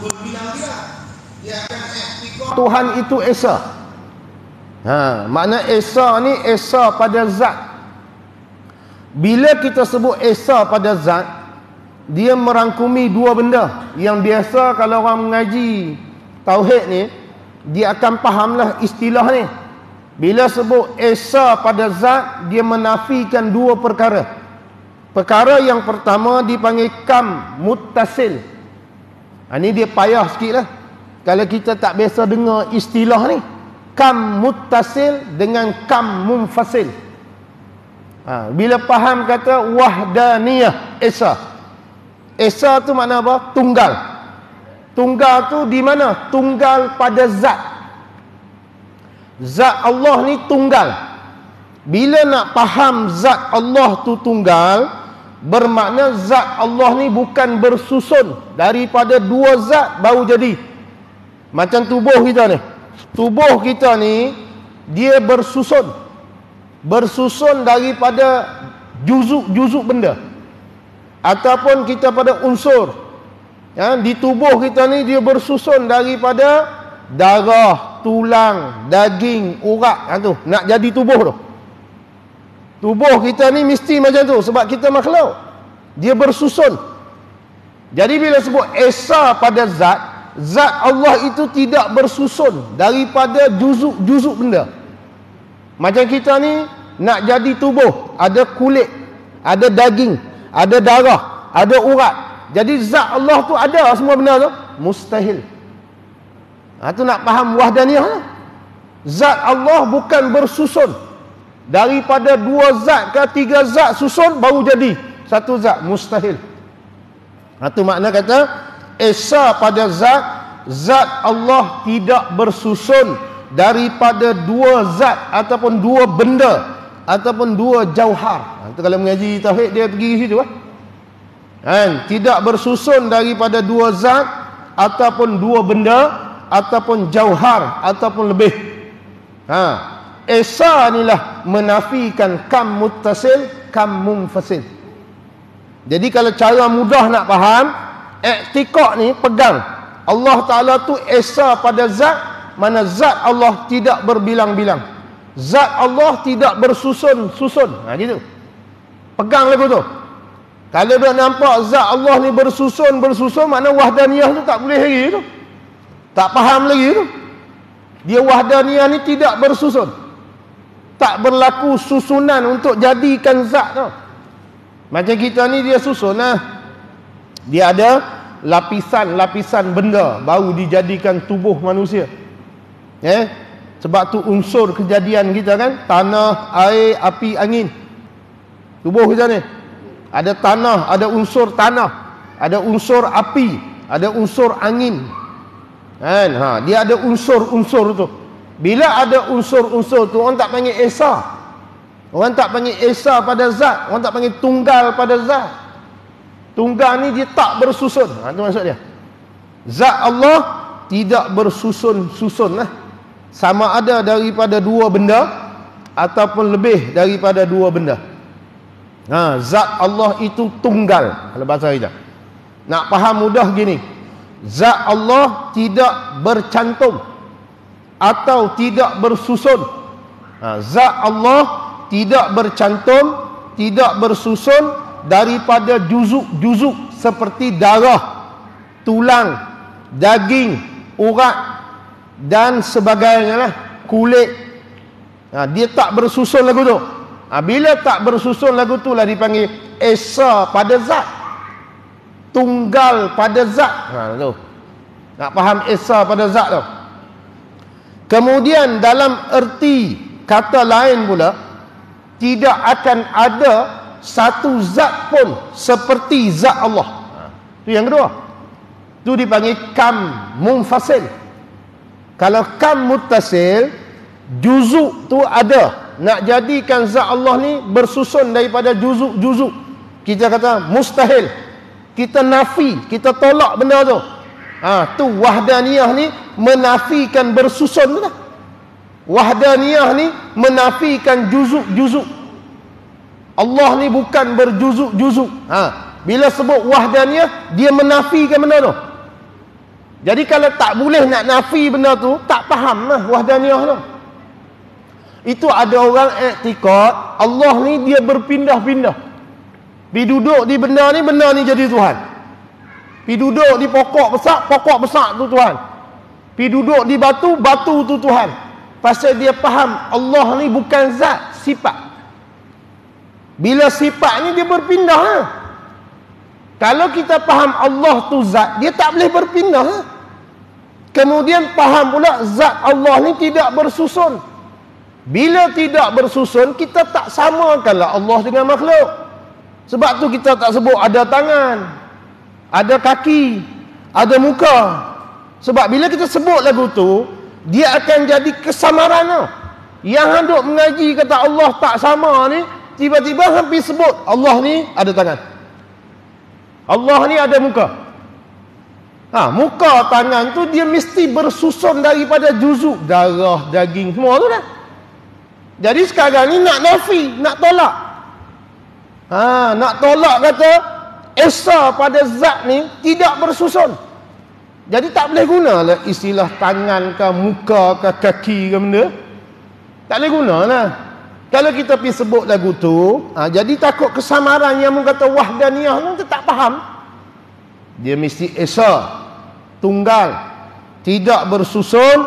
berbilang-bilang. Dia akan iktikad Tuhan itu Esa. Makna Esa ni Esa pada zat. Bila kita sebut Esa pada zat, dia merangkumi dua benda. Yang biasa kalau orang mengaji tauhid ni, dia akan fahamlah istilah ni. Bila sebut Esa pada zat, dia menafikan dua perkara. Perkara yang pertama dipanggil kam muttasil. Ini dia payah sikit lah kalau kita tak biasa dengar istilah ni. Kam muttasil dengan kam munfasil. Bila faham kata wahdaniyah Esa. Esa tu makna apa? Tunggal. Tunggal tu di mana? Tunggal pada zat. Zat Allah ni tunggal. Bila nak faham zat Allah tu tunggal, bermakna zat Allah ni bukan bersusun daripada dua zat baru jadi. Macam tubuh kita ni. Tubuh kita ni dia bersusun. Bersusun daripada juzuk-juzuk benda. Ataupun kita pada unsur. Di tubuh kita ni dia bersusun daripada darah, tulang, daging, urat. Tu nak jadi tubuh tu. Tubuh kita ni mesti macam tu sebab kita makhluk. Dia bersusun. Jadi bila sebut Esa pada zat, zat Allah itu tidak bersusun daripada juzuk-juzuk benda. Macam kita ni nak jadi tubuh, ada kulit, ada daging, ada darah, ada urat. Jadi zat Allah tu ada semua benda tu? Mustahil. Tu nak faham wahdaniyah lah. Zat Allah bukan bersusun daripada dua zat ke tiga zat susun baru jadi satu zat. Mustahil. Tu makna kata Esa pada zat. Zat Allah tidak bersusun daripada dua zat ataupun dua benda ataupun dua jauhar. Itu kalau mengaji tauhid dia pergi situ tidak bersusun daripada dua zat ataupun dua benda ataupun jauhar ataupun lebih. Esa inilah menafikan kam muttasil, kam munfasil. Jadi kalau cara mudah nak faham, i'tiqad ni pegang Allah Ta'ala tu Esa pada zat, mana zat Allah tidak berbilang-bilang. Zat Allah tidak bersusun-susun. Gitu. Pegang lagu tu. Kalau dah nampak zat Allah ni bersusun-bersusun, makna wahdaniyah tu tak boleh lagi tu. Tak faham lagi tu. Dia wahdaniyah ni tidak bersusun. Tak berlaku susunan untuk jadikan zat tu. Macam kita ni dia susun lah. Dia ada lapisan-lapisan benda baru dijadikan tubuh manusia. Sebab tu unsur kejadian kita kan, tanah, air, api, angin. Tubuh kita ni ada tanah, ada unsur tanah, ada unsur api, ada unsur angin. Dia ada unsur-unsur tu. Bila ada unsur-unsur tu, orang tak panggil Esa. Orang tak panggil Esa pada zat. Orang tak panggil tunggal pada zat. Tunggal ni dia tak bersusun. Itu maksud dia. Zat Allah tidak bersusun-susun lah. Sama ada daripada dua benda ataupun lebih daripada dua benda. Zat Allah itu tunggal. Kalau bahasa kita nak faham mudah gini, zat Allah tidak bercantum atau tidak bersusun. Zat Allah tidak bercantum, tidak bersusun daripada juzuk-juzuk seperti darah, tulang, daging, urat dan sebagainya lah, kulit. Dia tak bersusun lagu tu. Bila tak bersusun lagu tu lah dipanggil Esa pada zat, tunggal pada zat. Tu nak faham Esa pada zat tu. Kemudian dalam erti kata lain pula, tidak akan ada satu zat pun seperti zat Allah. Itu yang kedua. Itu dipanggil kam munfasil. Kalau kam muttasil, juzuk tu ada. Nak jadikan zat Allah ni bersusun daripada juzuk-juzuk, kita kata mustahil. Kita nafi, kita tolak benda tu. Tu wahdaniyah ni menafikan bersusun tu lah. Wahdaniyah ni menafikan juzuk-juzuk. Allah ni bukan berjuzuk-juzuk. Bila sebut wahdaniyah, dia menafikan benda tu. Jadi kalau tak boleh nak nafi benda tu, tak faham lah wahdaniyah tu. Itu ada orang i'tiqad Allah ni dia berpindah-pindah. Pergi duduk di benda ni jadi Tuhan. Pergi duduk di pokok besar tu Tuhan. Pergi duduk di batu tu Tuhan. Pasal dia faham Allah ni bukan zat, sifat. Bila sifat ni dia berpindah lah. Kalau kita faham Allah tu zat, dia tak boleh berpindah lah. Kemudian faham pula zat Allah ni tidak bersusun. Bila tidak bersusun, kita tak samakanlah Allah dengan makhluk. Sebab tu kita tak sebut ada tangan, ada kaki, ada muka. Sebab bila kita sebut lagu tu, dia akan jadi kesamaran tau. Yang hendak mengaji kata Allah tak sama ni, tiba-tiba hampir sebut Allah ni ada tangan, Allah ni ada muka. Muka tangan tu dia mesti bersusun daripada juzuk, darah, daging, semua tu dah. Jadi sekarang ni nak nafi, nak tolak. Nak tolak kata esa pada zat ni tidak bersusun. Jadi tak boleh gunalah istilah tangan ke, muka ke, kaki ke benda. Tak boleh gunalah. Kalau kita pergi sebut lagu tu, jadi takut kesamaran yang kata wahdaniyah tu tak faham. Dia mesti esa, tunggal, tidak bersusun,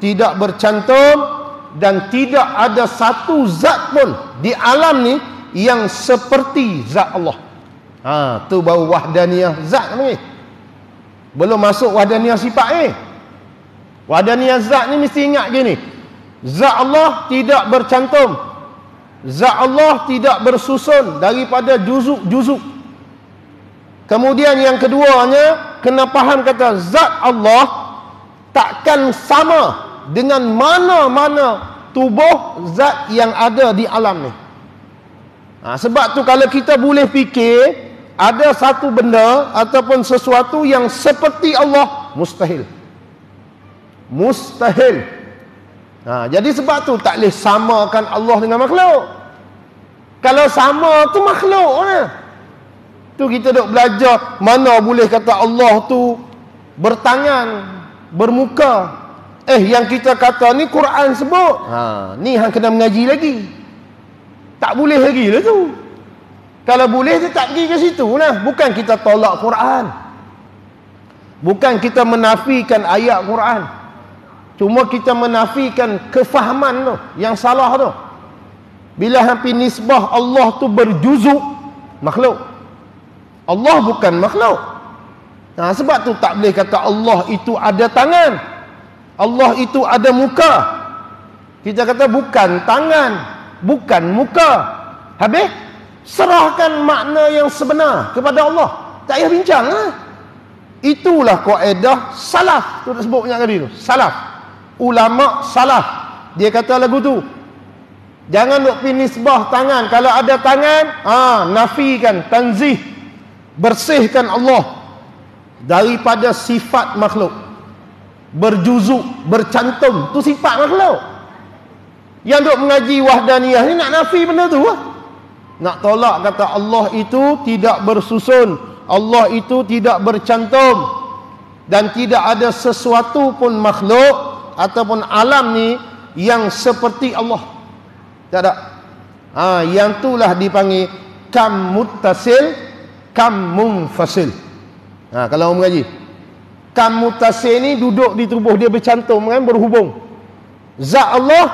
tidak bercantum, dan tidak ada satu zat pun di alam ni yang seperti zat Allah. Tu baru wahdaniyah zat ni. Belum masuk wahdaniyah sifat ni. Wahdaniyah zat ni mesti ingat gini. Zat Allah tidak bercantum. Zat Allah tidak bersusun daripada juzuk-juzuk. Kemudian yang keduanya, kena faham kata zat Allah takkan sama dengan mana-mana tubuh zat yang ada di alam ni. Sebab tu kalau kita boleh fikir ada satu benda ataupun sesuatu yang seperti Allah, mustahil. Mustahil. Jadi sebab tu tak boleh samakan Allah dengan makhluk. Kalau sama tu makhluk lah. Tu kita duk belajar mana boleh kata Allah tu bertangan, bermuka. Yang kita kata ni Quran sebut. Ni hang kena mengaji lagi. Tak boleh lagi lah tu. Kalau boleh dia tak pergi ke situ lah. Bukan kita tolak Quran. Bukan kita menafikan ayat Quran. Cuma kita menafikan kefahaman tu yang salah tu. Bila hampir nisbah Allah tu berjuzuk, makhluk. Allah bukan makhluk. Sebab tu tak boleh kata Allah itu ada tangan, Allah itu ada muka. Kita kata bukan tangan, bukan muka. Habis serahkan makna yang sebenar kepada Allah. Tak payah bincang lah. Itulah kaedah salaf. Tu dah sebut banyak kali tu. Salaf. Ulama salaf. Dia kata lagu tu. Jangan duk pi nisbah tangan. Kalau ada tangan, nafikan, tanzih. Bersihkan Allah daripada sifat makhluk. Berjuzuk, bercantum, tu sifat makhluk. Yang duk mengaji wahdaniyah ni nak nafi benda tu lah. Nak tolak kata Allah itu tidak bersusun, Allah itu tidak bercantum, dan tidak ada sesuatu pun makhluk ataupun alam ni yang seperti Allah. Tak ada. Yang itulah dipanggil kam muttasil, kam munfasil. Kalau orang mengaji, kam muttasil ni duduk di tubuh dia bercantum kan, berhubung. Zat Allah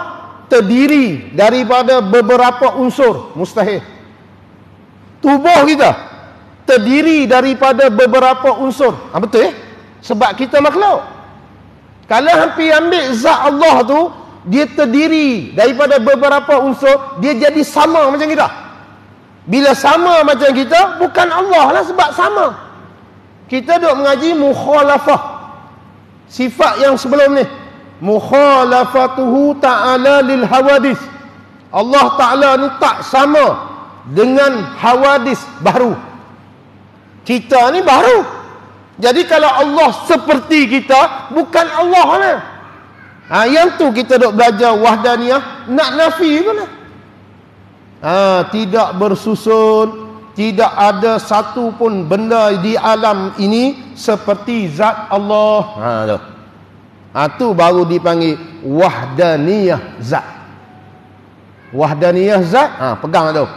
terdiri daripada beberapa unsur, mustahil. Tubuh kita terdiri daripada beberapa unsur. Betul sebab kita makhluk. Kalau hampir ambil zat Allah tu, dia terdiri daripada beberapa unsur, dia jadi sama macam kita. Bila sama macam kita, bukan Allah lah sebab sama. Kita duk mengaji mukhalafah. Sifat yang sebelum ni, mukhalafatuhu ta'ala lil hawadis. Allah Ta'ala ni tak sama dengan hawadis baru. Kita ni baru. Jadi kalau Allah seperti kita, bukan Allah lah. Yang tu kita duk belajar wahdaniyah, nak nafi pun lah. Tidak bersusun, tidak ada satu pun benda di alam ini seperti zat Allah. Tu baru dipanggil wahdaniyah zat. Wahdaniyah zat, pegang tu.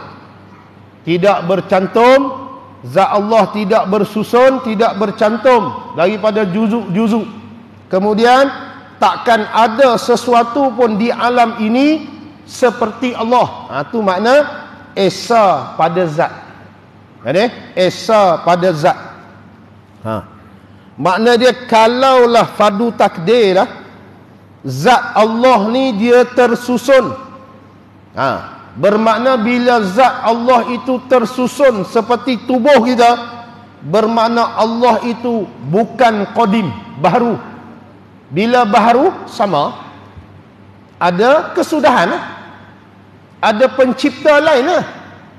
Tidak bercantum, zat Allah tidak bersusun, tidak bercantum daripada juzuk-juzuk. Kemudian takkan ada sesuatu pun di alam ini seperti Allah. Tu makna esa pada zat. Esa pada zat. Makna dia kalaulah fardu takdir lah, zat Allah ni dia tersusun. Bermakna bila zat Allah itu tersusun seperti tubuh kita, bermakna Allah itu bukan qadim, baharu. Bila baharu sama, ada kesudahan, ada pencipta lain lah.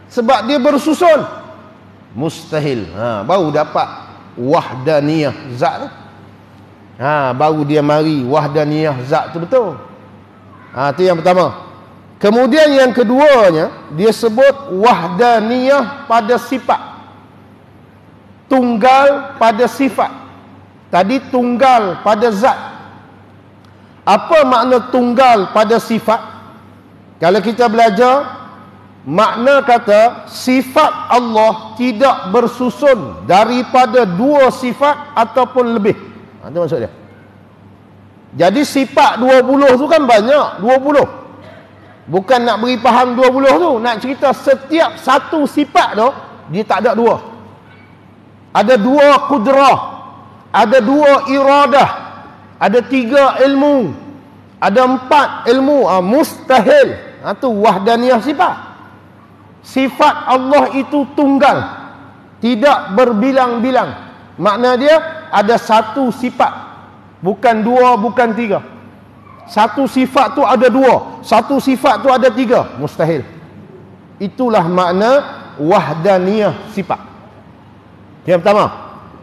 Sebab dia bersusun. Mustahil. Baru dapat wahdaniyah zat tu. Baru dia mari wahdaniyah zat tu betul. Tu yang pertama. Kemudian yang keduanya, dia sebut wahdaniyah pada sifat. Tunggal pada sifat. Tadi tunggal pada zat. Apa makna tunggal pada sifat? Kalau kita belajar, makna kata sifat Allah tidak bersusun daripada dua sifat ataupun lebih. Itu maksud dia. Jadi sifat 20 tu kan banyak, 20. Bukan nak beri faham 20 tu, nak cerita setiap satu sifat tu dia tak ada dua. Ada dua kudrah, ada dua iradah, ada tiga ilmu, ada empat ilmu. Mustahil. Tu wahdaniyah sifat. Sifat Allah itu tunggal, tidak berbilang-bilang. Makna dia ada satu sifat, bukan dua, bukan tiga. Satu sifat tu ada dua, satu sifat tu ada tiga. Mustahil. Itulah makna wahdaniyah sifat. Yang pertama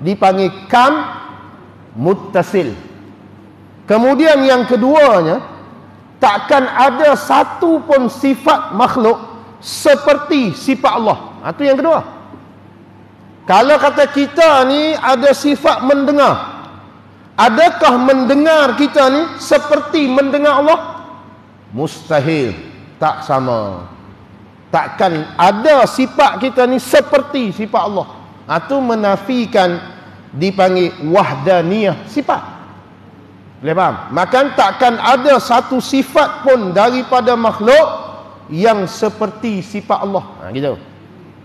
dipanggil kam muttasil. Kemudian yang keduanya, takkan ada satu pun sifat makhluk seperti sifat Allah. Itu yang kedua. Kalau kata kita ni ada sifat mendengar, adakah mendengar kita ni seperti mendengar Allah? Mustahil. Tak sama. Takkan ada sifat kita ni seperti sifat Allah. Itu menafikan, dipanggil wahdaniyah sifat. Boleh faham? Maka takkan ada satu sifat pun daripada makhluk yang seperti sifat Allah. Gitu.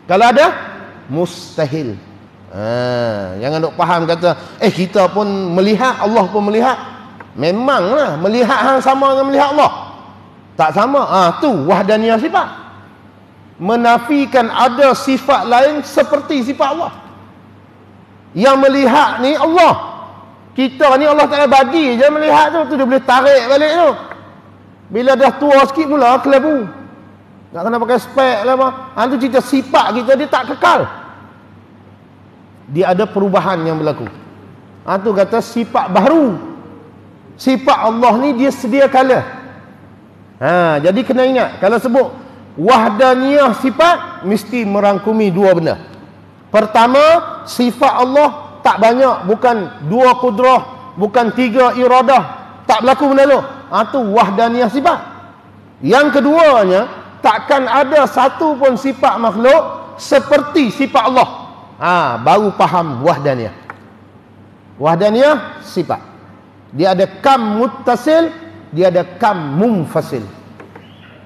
Kalau ada, mustahil. Jangan duk faham kata kita pun melihat, Allah pun melihat. Memanglah melihat hang sama dengan melihat Allah. Tak sama. Tu wahdaniyah sifat. Menafikan ada sifat lain seperti sifat Allah. Yang melihat ni Allah. Kita ni Allah Ta'ala bagi je melihat tu dia boleh tarik balik tu. Bila dah tua sikit pula kelabu. Tak kena pakai spek lah apa. Tu cerita sifat kita dia tak kekal. Dia ada perubahan yang berlaku. Tu kata sifat baru. Sifat Allah ni dia sedia kala. Jadi kena ingat, kalau sebut wahdaniyah sifat, mesti merangkumi dua benda. Pertama, sifat Allah tak banyak, bukan dua kudrah, bukan tiga iradah, tak berlaku benda tu. Tu wahdaniyah sifat. Yang keduanya, takkan ada satu pun sifat makhluk seperti sifat Allah. Baru faham wahdaniyah. Wahdaniyah sifat. Dia ada kam muttasil, dia ada kam munfasil.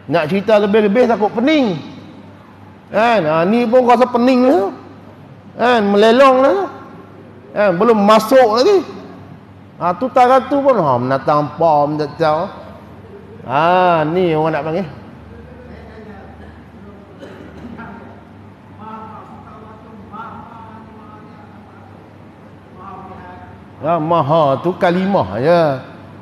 Nak cerita lebih-lebih takut pening. Ni pun rasa pening lah. Melelong lah. Belum masuk lagi. Tu tarat tu pun menatang pom tak tahu. Ni orang nak panggil. Maha tu kalimah je.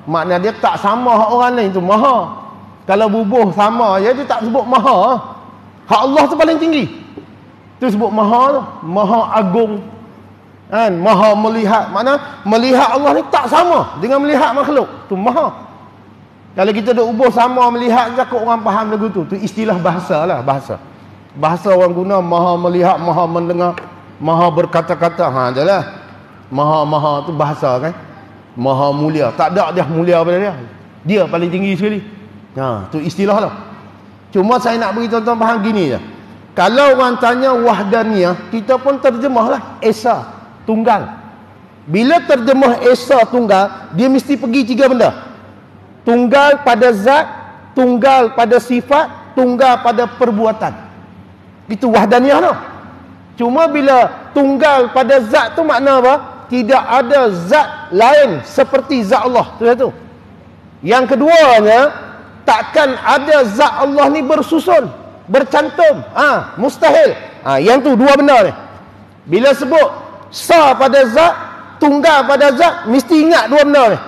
Makna dia tak sama hak orang lain tu maha. Kalau bubuh sama je dia tak sebut maha. Hak Allah tu paling tinggi. Tu sebut maha tu, maha agung. Maha melihat. Makna melihat Allah ni tak sama dengan melihat makhluk. Tu maha. Kalau kita duk ubuh sama melihat, takut orang faham lagu tu. Tu istilah bahasa lah, bahasa. Bahasa orang guna maha melihat, maha mendengar, maha berkata-kata. Adalah maha tu bahasa kan. Maha mulia. Tak ada dia mulia pada dia. Dia paling tinggi sekali. Tu istilah lah. Cuma saya nak bagi tuan-tuan faham gini je. Kalau orang tanya wahdaniyah, kita pun terjemahlah esa, tunggal. Bila terjemah esa, tunggal, dia mesti pergi 3 benda. Tunggal pada zat, tunggal pada sifat, tunggal pada perbuatan. Itu wahdaniyah tu. Cuma bila tunggal pada zat tu makna apa? Tidak ada zat lain seperti zat Allah. Tu satu. Yang keduanya, takkan ada zat Allah ni bersusun, bercantum. Mustahil. Yang tu 2 benda ni. Bila sebut sa pada zat, tunggal pada zat, mesti ingat 2 benda ni.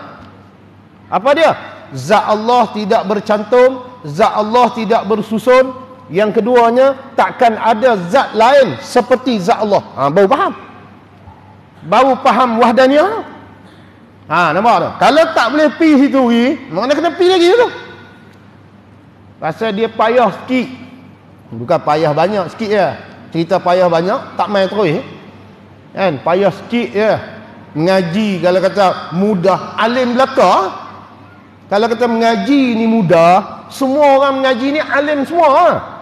Apa dia? Zat Allah tidak bercantum, zat Allah tidak bersusun. Yang keduanya, takkan ada zat lain seperti zat Allah. Baru faham. Baru faham wahdaniyah. Nampak tak? Kalau tak boleh pi situ lagi, mana kena pi lagi tu? Pasal dia payah sikit. Bukan payah banyak sikit je. Cerita payah banyak, tak main terus. Kan? Payah sikit je. Mengaji kalau kata mudah, alim belaka. Kalau kata mengaji ni mudah, semua orang mengaji ni alim semua.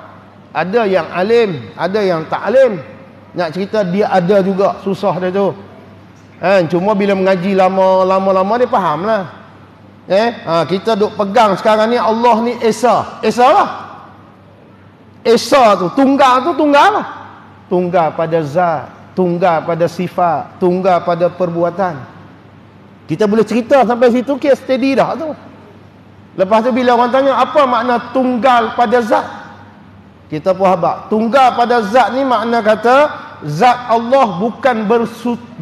Ada yang alim, ada yang tak alim. Nak cerita dia ada juga susah dia tu. Cuma bila mengaji lama-lama dia faham lah. Kita duk pegang sekarang ni Allah ni Esa. Esa lah. Esa tu, tunggal lah. Tunggal pada zat, tunggal pada sifat, tunggal pada perbuatan. Kita boleh cerita sampai situ, kes steady dah tu. Lepas tu bila orang tanya apa makna tunggal pada zat, kita pun habaq. Tunggal pada zat ni makna kata zat Allah bukan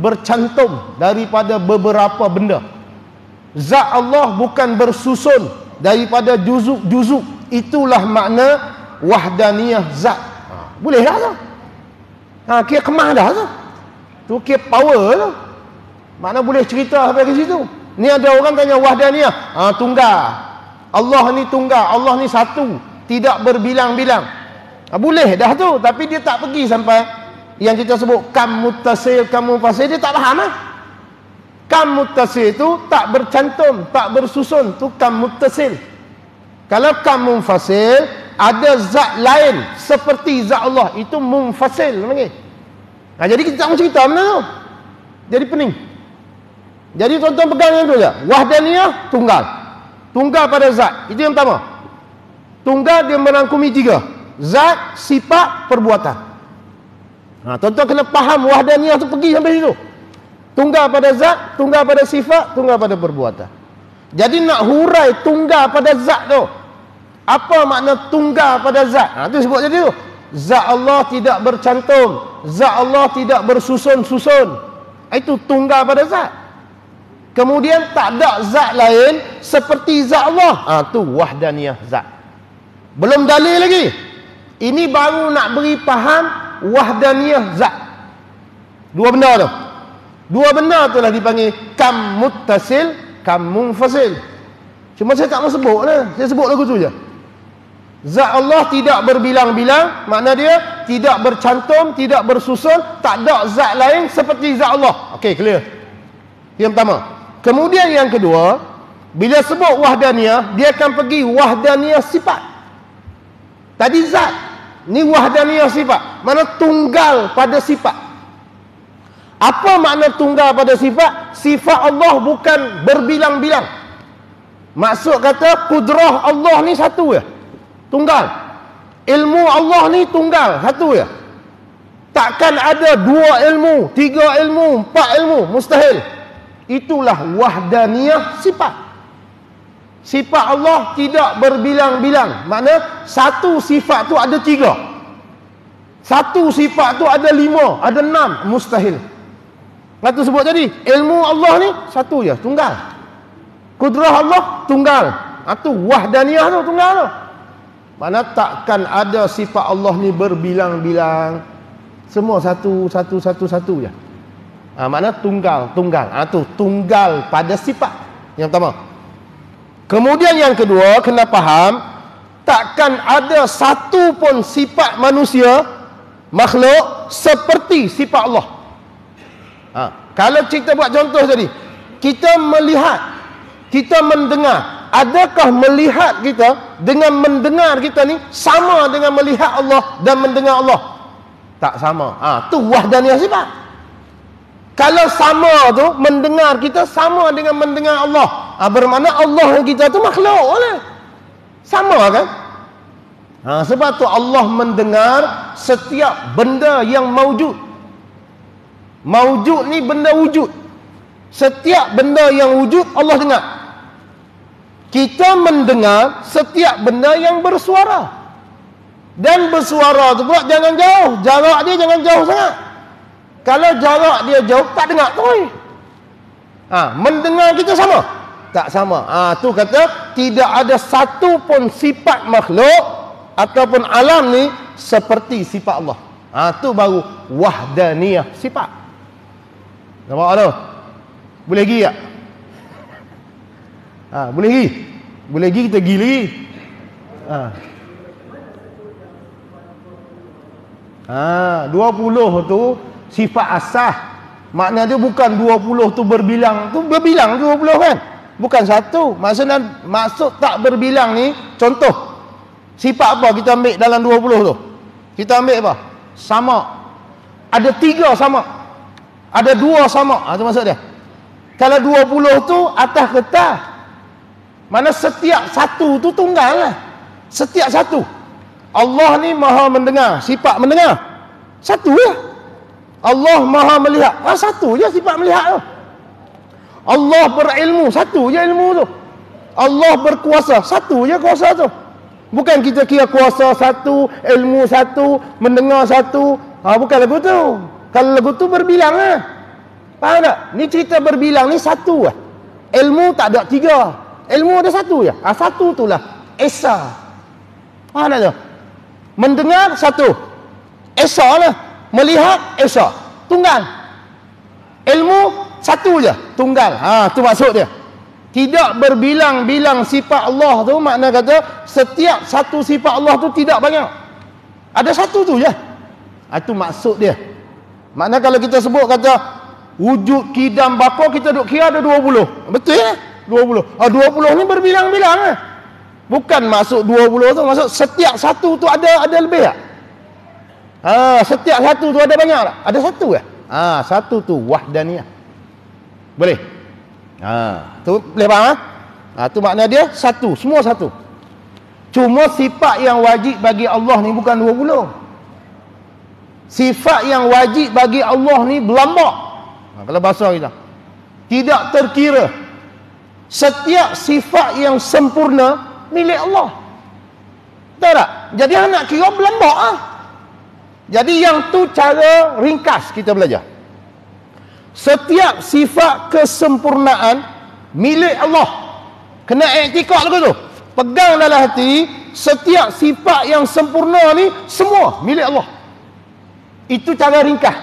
bercantum daripada beberapa benda. Zat Allah bukan bersusun daripada juzuk-juzuk. Itulah makna wahdaniyah zat. Boleh dah tu. Kira kemah dah tu. Tu kira power tu. Makna boleh cerita sampai ke situ. Ni ada orang tanya wahdaniyah. Tunggal. Allah ni tunggal. Allah ni satu. Tidak berbilang-bilang. Boleh dah tu. Tapi dia tak pergi sampai yang kita sebut kam muttasil, kam munfasil. Dia tak faham lah. Kam muttasil tu tak bercantum, tak bersusun. Tu kam muttasil. Kalau kam munfasil, ada zat lain seperti zat Allah. Itu munfasil. Jadi kita tak mau cerita benda tu. Jadi pening. Jadi tuan-tuan pegang yang tu je. Wahdaniyah, tunggal. Tunggal pada zat. Itu yang pertama. Tunggal dia merangkumi 3. Zat, sifat, perbuatan. Tuan-tuan kena faham wahdaniyah tu pergi sampai situ. Tunggal pada zat, tunggal pada sifat, tunggal pada perbuatan. Jadi nak hurai tunggal pada zat tu. Apa makna tunggal pada zat? Tu sebut jadi tu. Zat Allah tidak bercantum, zat Allah tidak bersusun-susun. Itu tunggal pada zat. Kemudian tak ada zat lain seperti zat Allah. Tu wahdaniyah zat. Belum dalil lagi. Ini baru nak beri faham wahdaniyah zat. 2 benda tu. 2 benda tu lah dipanggil kam muttasil, kam munfasil. Cuma saya tak mau sebut lah. Saya sebut lagu tu je. Zat Allah tidak berbilang-bilang. Makna dia tidak bercantum, tidak bersusun. Tak ada zat lain seperti zat Allah. Okey, clear. Yang pertama. Kemudian yang kedua, bila sebut wahdaniyah, dia akan pergi wahdaniyah sifat. Tadi zat, ni wahdaniyah sifat. Mana tunggal pada sifat. Apa makna tunggal pada sifat? Sifat Allah bukan berbilang-bilang. Maksud kata kudrah Allah ni satu je. Tunggal. Ilmu Allah ni tunggal, satu je. Takkan ada 2 ilmu, 3 ilmu, 4 ilmu, mustahil. Itulah wahdaniyah sifat. Sifat Allah tidak berbilang-bilang. Makna satu sifat tu ada 3. Satu sifat tu ada 5, ada 6, mustahil. Lepas tu sebut tadi, ilmu Allah ni satu je, tunggal. Kudrah Allah tunggal. Itu wahdaniyah tu, tunggal tu. Mana takkan ada sifat Allah ni berbilang-bilang. Semua satu je. Makna tunggal. Tu tunggal pada sifat. Yang pertama. Kemudian yang kedua, kena faham takkan ada satu pun sifat manusia makhluk seperti sifat Allah. Kalau kita buat contoh tadi, kita melihat, kita mendengar, adakah melihat kita dengan mendengar kita ni sama dengan melihat Allah dan mendengar Allah? Tak sama. Tu wahdaniyah sifat. Kalau sama tu, mendengar kita sama dengan mendengar Allah, bermakna Allah kita tu makhluk lah. Sama kan? Sebab tu Allah mendengar setiap benda yang maujud. Maujud ni benda wujud. Setiap benda yang wujud Allah dengar. Kita mendengar setiap benda yang bersuara. Dan bersuara tu pula jangan jauh. Jarak dia jangan jauh sangat. Kalau jarak dia jauh, tak dengar tu. Mendengar kita sama? Tak sama. Tu kata tidak ada satu pun sifat makhluk ataupun alam ni seperti sifat Allah. Tu baru wahdaniyah sifat. Nampak tu? Boleh pergi tak? Boleh pergi? Boleh pergi, kita pergi lagi. 20 tu sifat asah. Makna dia bukan 20 tu berbilang. Tu berbilang 20 kan? Bukan satu. Maksud tak berbilang ni, contoh. Sifat apa kita ambil dalam 20 tu? Kita ambil apa? Sama. Ada 3 sama. Ada 2 sama. Itu maksud dia. Kalau 20 tu atas kertas. Mana setiap satu tu tunggal lah. Setiap satu. Allah ni maha mendengar. Sifat mendengar. Satu je. Allah maha melihat. Satu je sifat melihat tu. Allah berilmu. Satu je ilmu tu. Allah berkuasa. Satu je kuasa tu. Bukan kita kira kuasa satu, ilmu satu, mendengar satu. Bukan lagu tu. Kalau lagu tu berbilang lah. Faham tak? Ni cerita berbilang ni satu lah. Ilmu tak ada 3. Ilmu ada satu je. Satu tu lah Esa. Faham tak tu? Mendengar satu. Esa lah. Melihat Esa. Tunggal. Ilmu satu je. Tunggal. Tu maksud dia. Tidak berbilang-bilang sifat Allah tu, makna kata setiap satu sifat Allah tu tidak banyak. Ada satu tu je. Itu maksud dia. Makna kalau kita sebut kata wujud kidam bapa, kita duk kira ada 20. Betul ya? 20. 20 ni berbilang-bilang lah. Bukan maksud 20 tu, maksud setiap satu tu ada lebih tak? Setiap satu tu ada banyak tak? Ada satu ke? Satu tu wahdaniyah. Boleh? Tu boleh faham? Tu makna dia satu, semua satu. Cuma sifat yang wajib bagi Allah ni bukan 20. Sifat yang wajib bagi Allah ni berlambak. Kalau bahasa kita, tidak terkira. Setiap sifat yang sempurna milik Allah. Tahu tak? Jadi nak kira berlambak Jadi yang tu cara ringkas kita belajar. Setiap sifat kesempurnaan milik Allah. Kena iktikad lagu tu. Pegang dalam hati, setiap sifat yang sempurna ni semua milik Allah. Itu cara ringkas.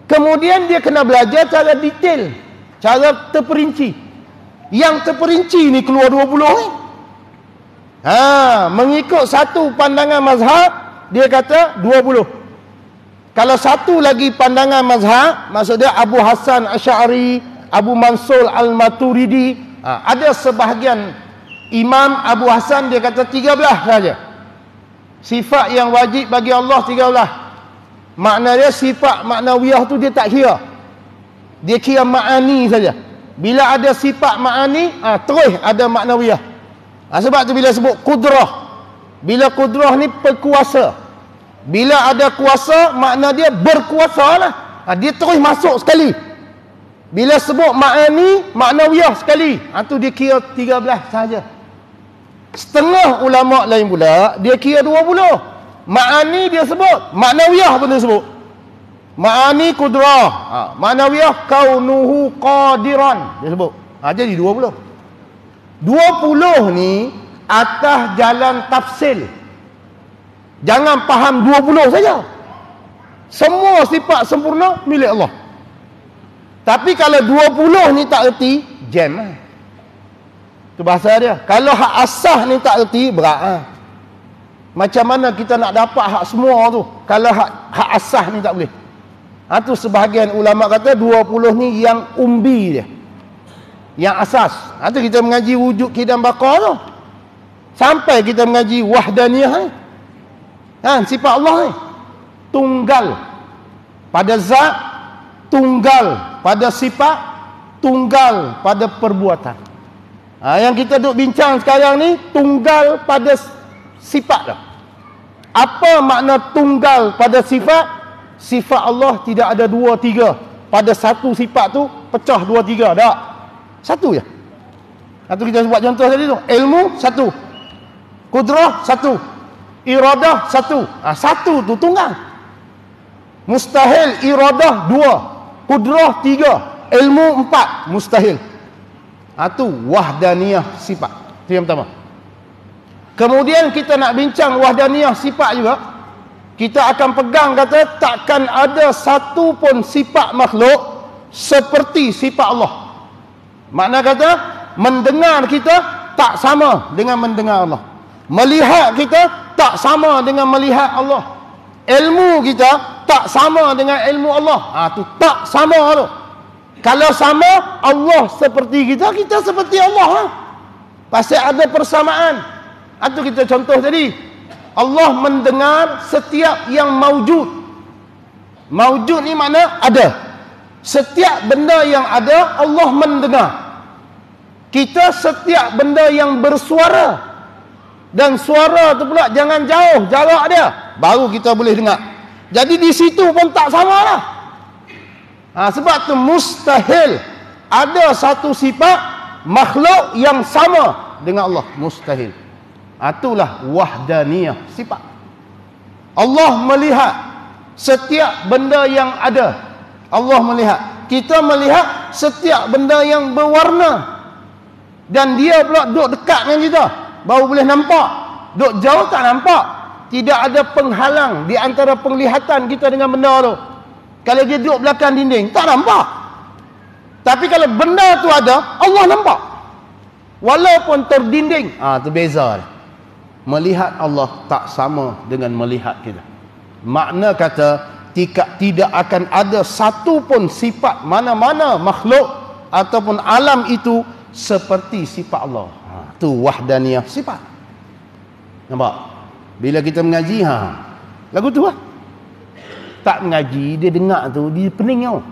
Kemudian dia kena belajar cara detail, cara terperinci. Yang terperinci ni keluar 20 ni. Mengikut satu pandangan mazhab, dia kata 20. Kalau satu lagi pandangan mazhab, maksud dia Abu Hasan Asy'ari, Abu Mansur Al-Maturidi, ada sebahagian Imam Abu Hasan dia kata 13 saja. Sifat yang wajib bagi Allah 13. Makna dia sifat maknawiyah tu dia tak kira. Dia kira ma'ani saja. Bila ada sifat ma'ani, terus ada maknawiyah. Sebab tu bila sebut kudrah. Bila kudrah ni berkuasa. Bila ada kuasa, makna dia berkuasa lah. Dia terus masuk sekali. Bila sebut ma'ani, maknawiyah sekali. Tu dia kira 13 saja. Setengah ulama' lain pula, dia kira 20. Ma'ani dia sebut, maknawiyah pun dia sebut. Ma'ani kudrah, maknawiyah kaunuhu qadiran, dia sebut. Jadi 20. 20 ni atas jalan tafsil. Jangan faham 20 saja. Semua sifat sempurna milik Allah. Tapi kalau 20 ni tak erti, jam lah. Itu bahasa dia. Kalau hak asah ni tak erti, berat lah. Macam mana kita nak dapat hak semua tu kalau hak asas ni tak boleh? Tu sebahagian ulama kata 20 ni yang umbi dia, yang asas. Tu kita mengaji wujud kidam baqa tu sampai kita mengaji wahdaniyah ni. Sifat Allah ni tunggal pada zat, tunggal pada sifat, tunggal pada perbuatan. Yang kita duk bincang sekarang ni tunggal pada sifat dah. Apa makna tunggal pada sifat? Sifat Allah tidak ada 2, 3. Pada satu sifat tu pecah 2, 3. Tak. Satu je. Itu kita buat contoh tadi tu. Ilmu satu. Kudrah satu. Iradah satu. Satu tu tunggal. Mustahil iradah 2. Kudrah 3. Ilmu 4. Mustahil. Itu wahdaniyah sifat. Itu yang pertama. Kemudian kita nak bincang wahdaniyah sifat juga. Kita akan pegang kata takkan ada satu pun sifat makhluk seperti sifat Allah. Makna kata mendengar kita tak sama dengan mendengar Allah. Melihat kita tak sama dengan melihat Allah. Ilmu kita tak sama dengan ilmu Allah. Tu tak sama tu. Kalau sama Allah seperti kita, kita seperti Allah. Pasti ada persamaan. Itu kita contoh tadi. Allah mendengar setiap yang maujud. Maujud ni makna ada. Setiap benda yang ada Allah mendengar. Kita setiap benda yang bersuara, dan suara tu pula jangan jauh jarak dia, baru kita boleh dengar. Jadi di situ pun tak sama lah. Sebab tu mustahil ada satu sifat makhluk yang sama dengan Allah. Mustahil. Itulah wahdaniyah sifat. Allah melihat setiap benda yang ada. Allah melihat. Kita melihat setiap benda yang berwarna. Dan dia pula duduk dekat dengan kita, baru boleh nampak. Duduk jauh tak nampak. Tidak ada penghalang di antara penglihatan kita dengan benda tu. Kalau dia duduk belakang dinding, tak nampak. Tapi kalau benda tu ada, Allah nampak. Walaupun terdinding. Tu beza dia. Melihat Allah tak sama dengan melihat kita. Makna kata tidak akan ada satu pun sifat mana-mana makhluk ataupun alam itu seperti sifat Allah. Tu wahdaniyah sifat. Nampak? Bila kita mengaji, lagu tu lah. Tak mengaji, dia dengar tu, dia pening tau.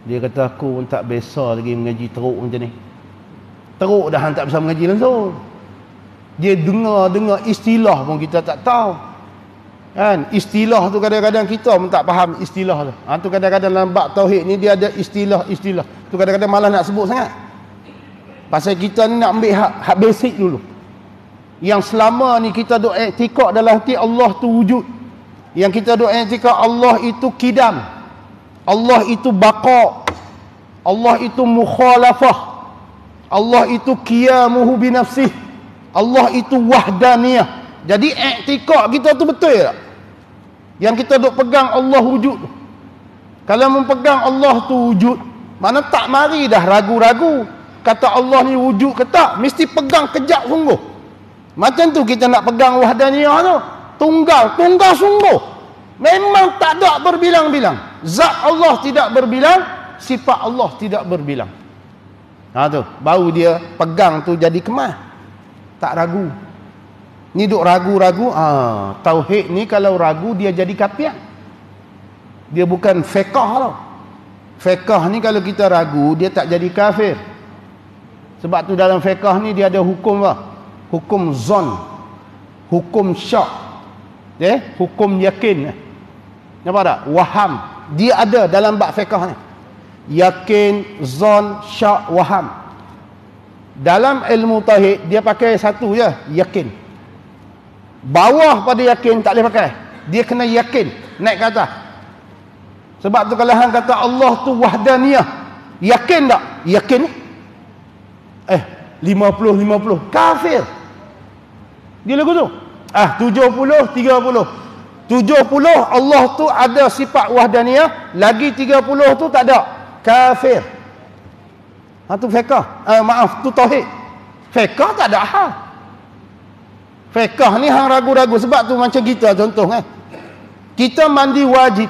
Dia kata aku pun tak biasa lagi mengaji teruk macam ni. Teruk dah tak bisa mengaji langsung. Dia dengar istilah pun kita tak tahu. Kan? Istilah tu kadang-kadang kita pun tak faham istilah tu. Tu kadang-kadang dalam bab tauhid ni dia ada istilah-istilah. Tu kadang-kadang malah nak sebut sangat. Pasal kita ni nak ambil hak basic dulu. Yang selama ni kita duk i'tikad dalam hati Allah tu wujud. Yang kita duk i'tikad Allah itu kidam. Allah itu baqa. Allah itu mukhalafah. Allah itu qiyamuhu binafsih. Allah itu wahdaniyah. Jadi i'tikad kita tu betul tak? Yang kita duk pegang Allah wujud. Kalau mempegang Allah tu wujud, mana tak mari dah ragu-ragu. Kata Allah ni wujud ke tak, mesti pegang kejap sungguh. Macam tu kita nak pegang wahdaniyah tu. Tunggal sungguh. Memang tak ada berbilang-bilang. Zat Allah tidak berbilang, sifat Allah tidak berbilang. Tu, baru dia pegang tu jadi kemah. Tak ragu. Ni duk ragu-ragu. Tauhid ni kalau ragu dia jadi kafir. Dia bukan fiqh tau. Fiqh ni kalau kita ragu dia tak jadi kafir. Sebab tu dalam fiqh ni dia ada hukum apa? Hukum zon, hukum syak, hukum yakin. Nampak tak? Waham. Dia ada dalam bab fiqh ni. Yakin, zon, syak, waham. Dalam ilmu tauhid dia pakai satu je, yakin. Bawah pada yakin tak boleh pakai. Dia kena yakin, naik ke atas. Sebab tu kalau hang kata Allah tu wahdaniyah, yakin tak? Yakin. 50-50 kafir. Dia lagu tu. 70-30. 70 Allah tu ada sifat wahdaniyah, lagi 30 tu tak ada. Kafir. Tu fiqh. Maaf, tu tauhid. Fiqh tak ada hal. Fiqh ni hang ragu-ragu. Sebab tu macam kita contoh kan. Kita mandi wajib.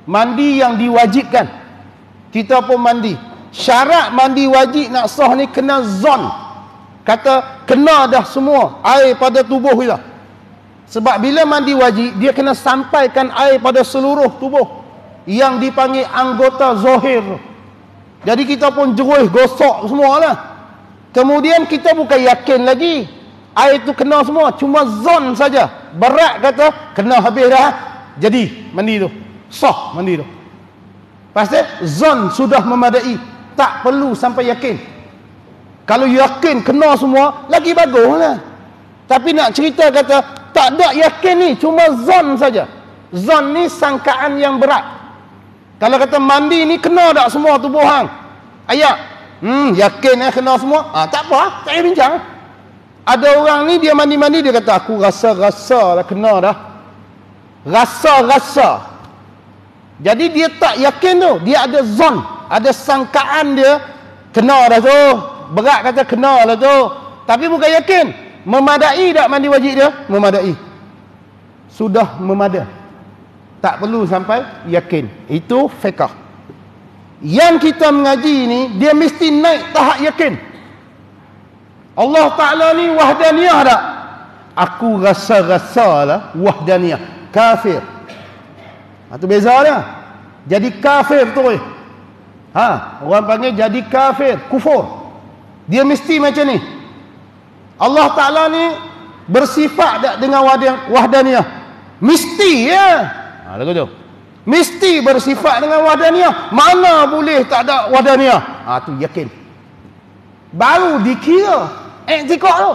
Mandi yang diwajibkan. Kita pun mandi. Syarat mandi wajib nak sah ni kena zon. Kata kena dah semua air pada tubuh kita. Sebab bila mandi wajib, dia kena sampaikan air pada seluruh tubuh. Yang dipanggil anggota zahir. Jadi kita pun jeruh, gosok semualah. Kemudian kita bukan yakin lagi. Air tu kena semua. Cuma zon saja. Berat kata, kena habis dah. Jadi, mandi tu. Sah mandi tu. Pasal zon sudah memadai. Tak perlu sampai yakin. Kalau yakin kena semua, lagi baguslah. Tapi nak cerita kata, tak ada yakin ni. Cuma zon saja. Zon ni sangkaan yang berat. Kalau kata mandi ni kena tak semua tubuh hang? Ayat. Yakin kena semua? Tak apa, tak payah bincang. Ada orang ni dia mandi-mandi dia kata aku rasa-rasa dah kena dah. Rasa-rasa. Jadi dia tak yakin tu, dia ada zon, ada sangkaan dia kena dah tu. Berat kata kena lah tu. Tapi bukan yakin. Memadai tak mandi wajib dia? Memadai. Sudah memada. Tak perlu sampai yakin. Itu fiqh. Yang kita mengaji ni, dia mesti naik tahap yakin. Allah Ta'ala ni wahdaniyah tak? Aku rasa-rasa lah wahdaniyah. Kafir. Itu beza dia. Jadi kafir tu. Orang panggil jadi kafir. Kufur. Dia mesti macam ni. Allah Ta'ala ni bersifat tak dengan wahdaniyah? Mesti ya. Lagu tu. Mesti bersifat dengan wahdaniyah. Mana boleh tak ada wahdaniyah? Tu yakin. Baru dikira i'tikad tu.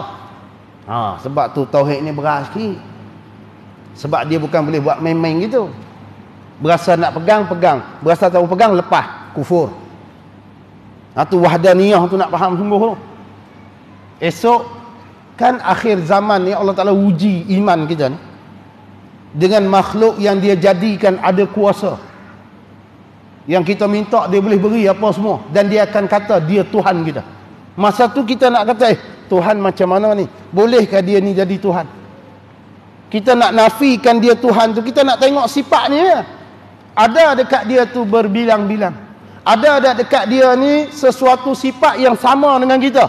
Sebab tu tauhid ni berat sikit. Sebab dia bukan boleh buat main-main gitu. Berasa nak pegang, pegang. Berasa tak pegang, lepas. Kufur. Tu wahdaniyah tu nak faham sungguh tu. Esok kan akhir zaman ni Allah Ta'ala uji iman kita ni dengan makhluk yang dia jadikan ada kuasa, yang kita minta dia boleh beri apa semua, dan dia akan kata dia Tuhan kita. Masa tu kita nak kata Tuhan macam mana ni? Bolehkah dia ni jadi Tuhan? Kita nak nafikan dia Tuhan tu, kita nak tengok sifat ni ya. Ada dekat dia tu berbilang-bilang. Ada dekat dia ni sesuatu sifat yang sama dengan kita.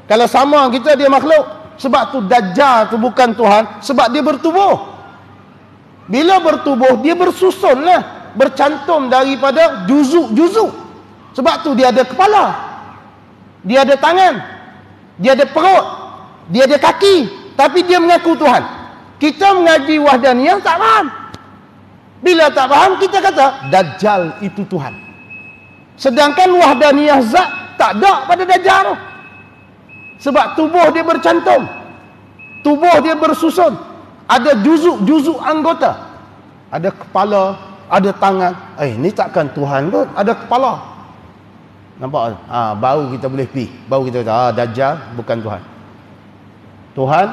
Kalau sama kita, dia makhluk. Sebab tu Dajjal tu bukan Tuhan, sebab dia bertubuh. Bila bertubuh, dia bersusun lah. Bercantum daripada juzuk-juzuk. Sebab tu dia ada kepala, dia ada tangan, dia ada perut, dia ada kaki. Tapi dia mengaku Tuhan. Kita mengaji wahdaniyah tak faham. Bila tak faham, kita kata Dajjal itu Tuhan. Sedangkan wahdaniyah zat tak ada pada Dajjal tu. Sebab tubuh dia bercantum, tubuh dia bersusun, ada juzuk-juzuk anggota, ada kepala, ada tangan. Ni takkan Tuhan pun, ada kepala. Nampak? Baru kita boleh pergi, baru kita kata Dajjal bukan Tuhan. Tuhan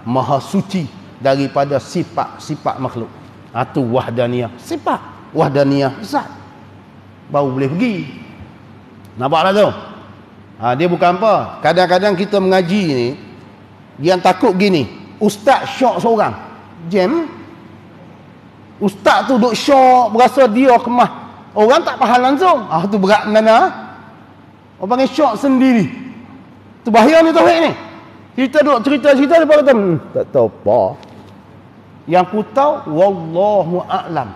maha suci daripada sifat-sifat makhluk. Tu wahdaniyah sifat, wahdaniyah zat, baru boleh pergi. Nampaklah tu. Dia bukan apa. Kadang-kadang kita mengaji ni, yang takut gini, ustaz syok seorang, jam. Ustaz tu duk syok, berasa dia kemah. Orang tak faham langsung. Tu berat mana? Orang panggil syok sendiri. Tu bahaya ni tauhid ni. Kita duk cerita-cerita, dia kata tak tahu apa. Yang ku tahu wallahu a'lam.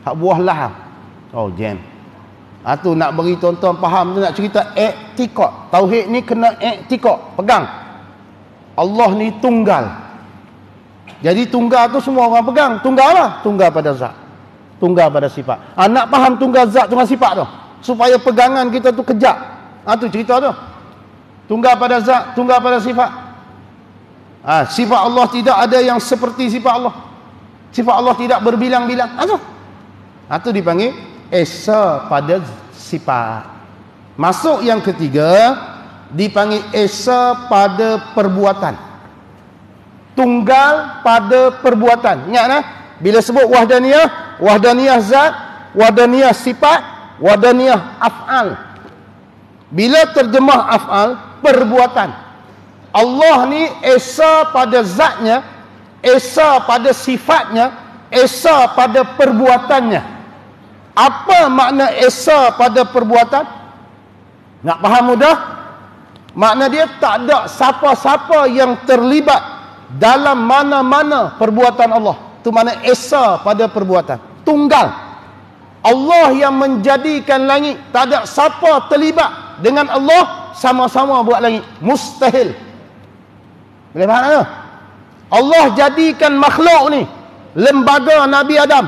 Hak buah laham. Jam. Tu nak beri tonton faham tu, nak cerita i'tikad. Tauhid ni kena i'tikad, pegang. Allah ni tunggal. Jadi tunggal tu semua orang pegang. Tunggal lah. Tunggal pada zat, tunggal pada sifat. Nak faham tunggal zat, tunggal sifat tu, supaya pegangan kita tu kejap. Tu cerita tu. Tunggal pada zat, tunggal pada sifat. Sifat Allah tidak ada yang seperti sifat Allah. Sifat Allah tidak berbilang-bilang. Tu dipanggil esa pada sifat. Masuk yang ketiga, dipanggil esa pada perbuatan. Tunggal pada perbuatan. Ingat nah, bila sebut wahdaniyah, wahdaniyah zat, wahdaniyah sifat, wahdaniyah af'al. Bila terjemah af'al, perbuatan. Allah ni esa pada zatnya, esa pada sifatnya, esa pada perbuatannya. Apa makna esa pada perbuatan? Nak faham mudah? Makna dia tak ada siapa-siapa yang terlibat dalam mana-mana perbuatan Allah. Itu makna esa pada perbuatan. Tunggal. Allah yang menjadikan langit. Tak ada siapa terlibat dengan Allah sama-sama buat langit. Mustahil. Boleh faham tak? Allah jadikan makhluk ni lembaga Nabi Adam.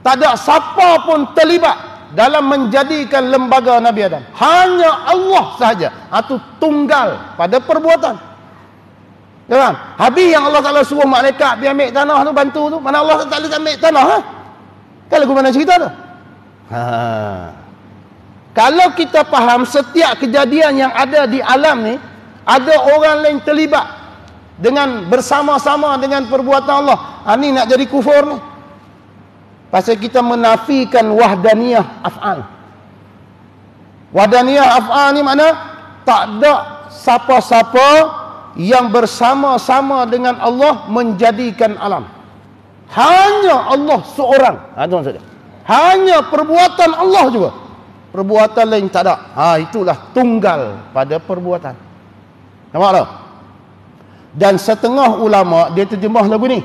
Tak ada siapa pun terlibat dalam menjadikan lembaga Nabi Adam. Hanya Allah sahaja. Itu tunggal pada perbuatan. Kan? Habis yang Allah Ta'ala suruh malaikat pergi ambil tanah tu, bantu tu. Mana Allah Ta'ala tak ambil tanah? Ha? Kan lagu mana cerita tu? Kalau kita faham setiap kejadian yang ada di alam ni, ada orang lain terlibat dengan bersama-sama dengan perbuatan Allah. Ni nak jadi kufur ni. Pasal kita menafikan wahdaniyah af'al. Wahdaniyah af'al ni mana? Tak ada siapa-siapa yang bersama-sama dengan Allah menjadikan alam. Hanya Allah seorang. Itu maksudnya. Hanya perbuatan Allah juga. Perbuatan lain tak ada. Itulah tunggal pada perbuatan. Nampak tak? Dan setengah ulama dia terjemah lagu ni.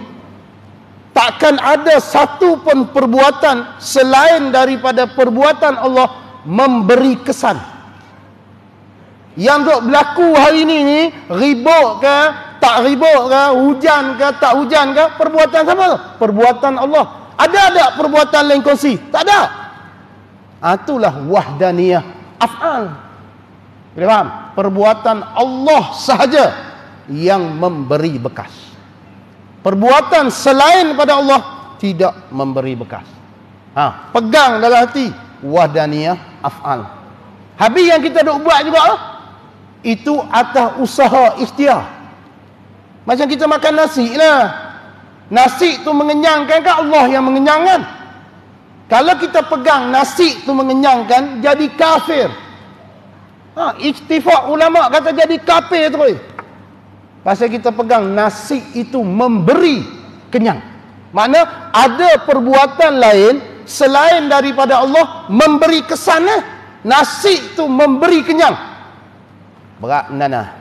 Takkan ada satu pun perbuatan selain daripada perbuatan Allah memberi kesan. Yang duk berlaku hari ni ribut ke, tak ribut ke, hujan ke, tak hujan ke, perbuatan siapa? Perbuatan Allah. Ada tak perbuatan lain kongsi? Tak ada. Itulah wahdaniyah af'al. Boleh faham? Perbuatan Allah sahaja yang memberi bekas. Perbuatan selain pada Allah tidak memberi bekas. Pegang dalam hati wahdaniyah af'al. Habis yang kita duk buat juga itu atas usaha ikhtiar. Macam kita makan nasi lah. Nasi tu mengenyangkan ke Allah yang mengenyangkan? Kalau kita pegang nasi tu mengenyangkan, jadi kafir. Ittifaq ulama kata jadi kafir terus. Pasal kita pegang nasi itu memberi kenyang. Makna ada perbuatan lain selain daripada Allah memberi kesan. Nasi itu memberi kenyang. Berat nanah.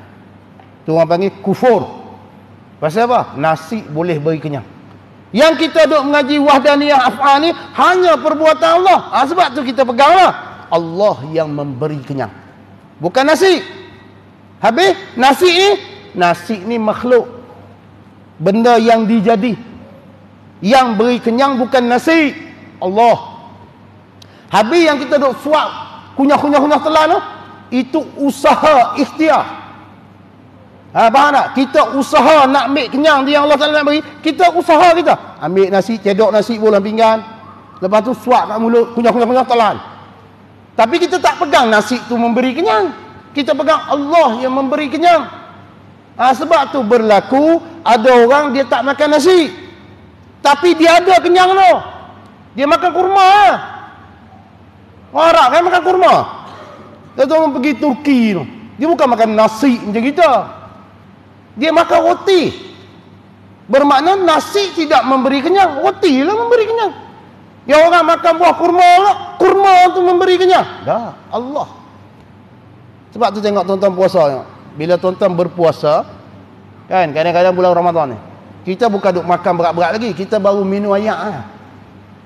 Tu orang panggil kufur. Pasal apa? Nasi boleh beri kenyang. Yang kita duk mengaji wahdaniyah af'al ni hanya perbuatan Allah. Sebab tu kita peganglah Allah yang memberi kenyang. Bukan nasi. Habis nasi ni makhluk. Benda yang dijadi. Yang beri kenyang bukan nasi, Allah. Habis yang kita duk suap kunyah-kunyah telan tu, itu usaha ikhtiar. Faham tak? Kita usaha nak ambil kenyang dia yang Allah Ta'ala nak beri. Kita usaha kita. Ambil nasi, cedok nasi bola pinggan. Lepas tu suap kat mulut, kunyah-kunyah telan. Tapi kita tak pegang nasi tu memberi kenyang. Kita pegang Allah yang memberi kenyang. Sebab tu berlaku ada orang dia tak makan nasi. Tapi dia ada kenyang tu. Dia makan kurma. Orang Arab kan makan kurma. Dia tu orang pergi Turki tu. Dia bukan makan nasi macam kita. Dia makan roti. Bermakna nasi tidak memberi kenyang, roti lah memberi kenyang. Yang orang makan buah kurma lah, kurma tu memberi kenyang. Dah, Allah. Sebab tu tengok tuan-tuan puasa. Bila tuan-tuan berpuasa, kan kadang-kadang bulan Ramadan ni, kita bukan duk makan berat-berat lagi, kita baru minum ayak.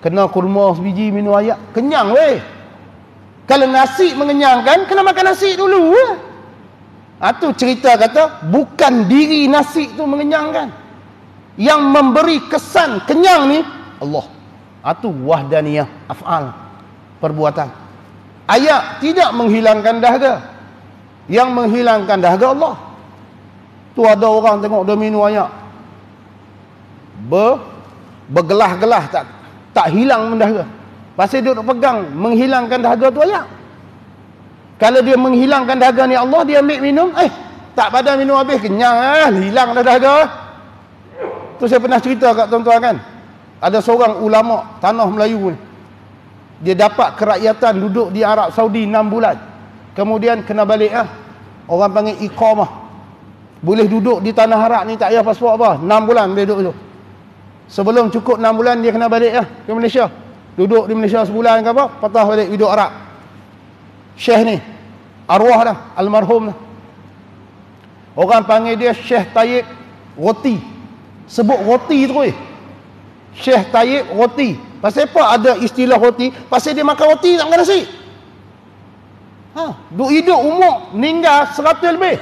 Kena kurma sebiji, minum ayak, kenyang weh. Kalau nasi mengenyangkan, kena makan nasi dulu. Tu cerita kata bukan diri nasi tu mengenyangkan. Yang memberi kesan kenyang ni Allah. Tu wahdaniyah af'al, perbuatan. Ayak tidak menghilangkan dahaga. Yang menghilangkan dahaga Allah. Tu ada orang tengok dia minum ayak, bergelah-gelah, tak hilang dahaga. Pasal dia duk pegang menghilangkan dahaga tu ayak. Kalau dia menghilangkan dahaga ni Allah, dia ambil minum, tak pada minum habis, kenyang hilang dah dahaga. Tu saya pernah cerita kat tuan-tuan kan. Ada seorang ulama tanah Melayu ni. Dia dapat kerakyatan duduk di Arab Saudi 6 bulan. Kemudian kena balik Orang panggil iqamah. Boleh duduk di tanah Arab ni tak payah pasport apa. 6 bulan boleh duduk tu. Sebelum cukup 6 bulan dia kena balik lah ke Malaysia. Duduk di Malaysia sebulan ke apa, patah balik duduk Arab. Syekh ni arwah dah, almarhum dah. Orang panggil dia Syekh Tayyib Roti. Sebut roti terus. Syekh Tayyib Roti. Pasal apa ada istilah roti? Pasal dia makan roti tak makan nasi. Duk hidup umur meninggal 100 lebih.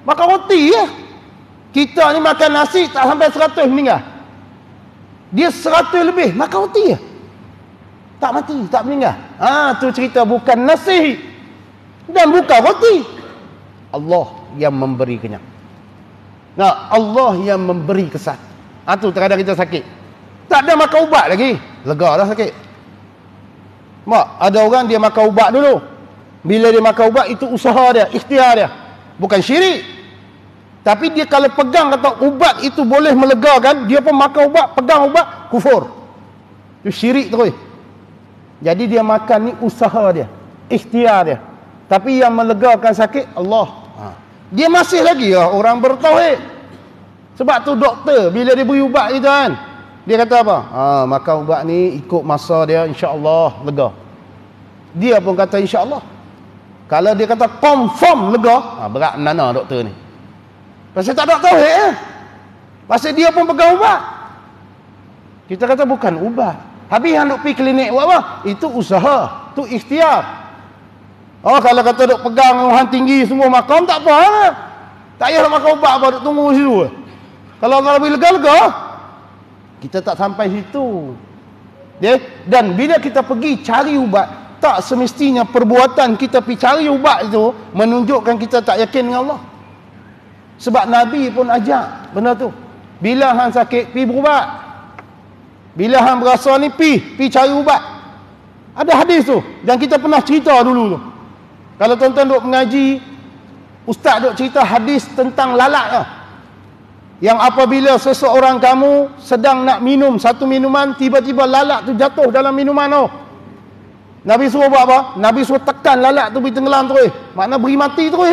Makan roti ya. Kita ni makan nasi tak sampai 100 meninggal. Dia 100 lebih makan roti ya. Tak mati, tak meninggal. Tu cerita bukan nasi dan bukan roti. Allah yang memberi kenyang. Nah, Allah yang memberi kesan. Tu terkadang kita sakit. Tak ada makan ubat lagi. Lega dah sakit. Mak, ada orang dia makan ubat dulu. Bila dia makan ubat, itu usaha dia, ikhtiar dia. Bukan syirik. Tapi dia kalau pegang kata ubat itu boleh melegakan, dia pun makan ubat, pegang ubat, kufur. Itu syirik terus. Jadi dia makan ni usaha dia, ikhtiar dia. Tapi yang melegakan sakit, Allah. Dia masih lagi orang bertauhid. Sebab tu doktor, bila dia beri ubat itu kan, dia kata apa? Makan ubat ni ikut masa dia, insya-Allah lega. Dia pun kata insya-Allah. Kalau dia kata confirm lega, berat mana doktor ni. Pasal tak ada tauhid Pasal dia pun pegang ubat. Kita kata bukan ubat. Habis yang duk pergi klinik buat apa? Itu usaha, tu ikhtiar. Kalau kata duk pegang orang tinggi semua makan tak apa lah. Tak payah makan ubat apa, duk tunggu situ. Kalau lebih lega-lega, kita tak sampai situ. Dan bila kita pergi cari ubat, tak semestinya perbuatan kita pergi cari ubat itu menunjukkan kita tak yakin dengan Allah. Sebab Nabi pun ajak benda tu. Bila hang sakit, pergi berubat. Bila hang berasa ni, pergi cari ubat. Ada hadis tu yang kita pernah cerita dulu tu. Kalau tuan-tuan duk mengaji, ustaz duk cerita hadis tentang lalat tu. Yang apabila seseorang kamu sedang nak minum satu minuman, tiba-tiba lalat tu jatuh dalam minuman tu. Nabi suruh buat apa? Nabi suruh tekan lalat tu pergi tenggelam terus. Makna beri mati terus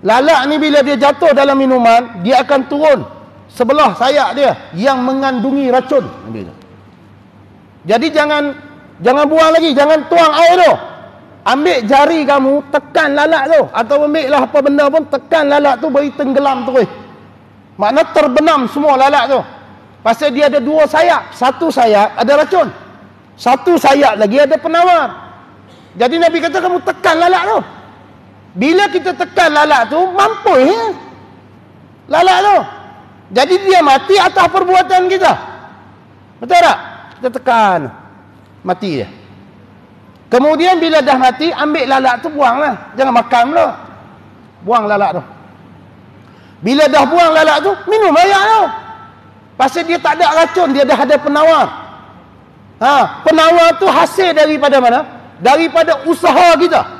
Lalat ni bila dia jatuh dalam minuman, dia akan turun sebelah sayap dia yang mengandungi racun. Jadi jangan buang lagi, jangan tuang air tu. Ambil jari kamu, tekan lalat tu, atau ambil lah apa benda pun, tekan lalat tu beri tenggelam terus. Makna terbenam semua lalat tu. Pasal dia ada 2 sayap. Satu sayap ada racun, satu sayap lagi ada penawar. Jadi Nabi kata kamu tekan lalat tu. Bila kita tekan lalat tu, mampu lalat tu. Jadi dia mati atas perbuatan kita. Betul tak? Kita tekan, mati dia. Kemudian bila dah mati, ambil lalat tu buanglah. Jangan makan pula. Buang lalat tu. Bila dah buang lalat tu, minum air tu. Pasal dia tak ada racun, dia dah ada penawar. Penawar tu hasil daripada mana? Daripada usaha kita.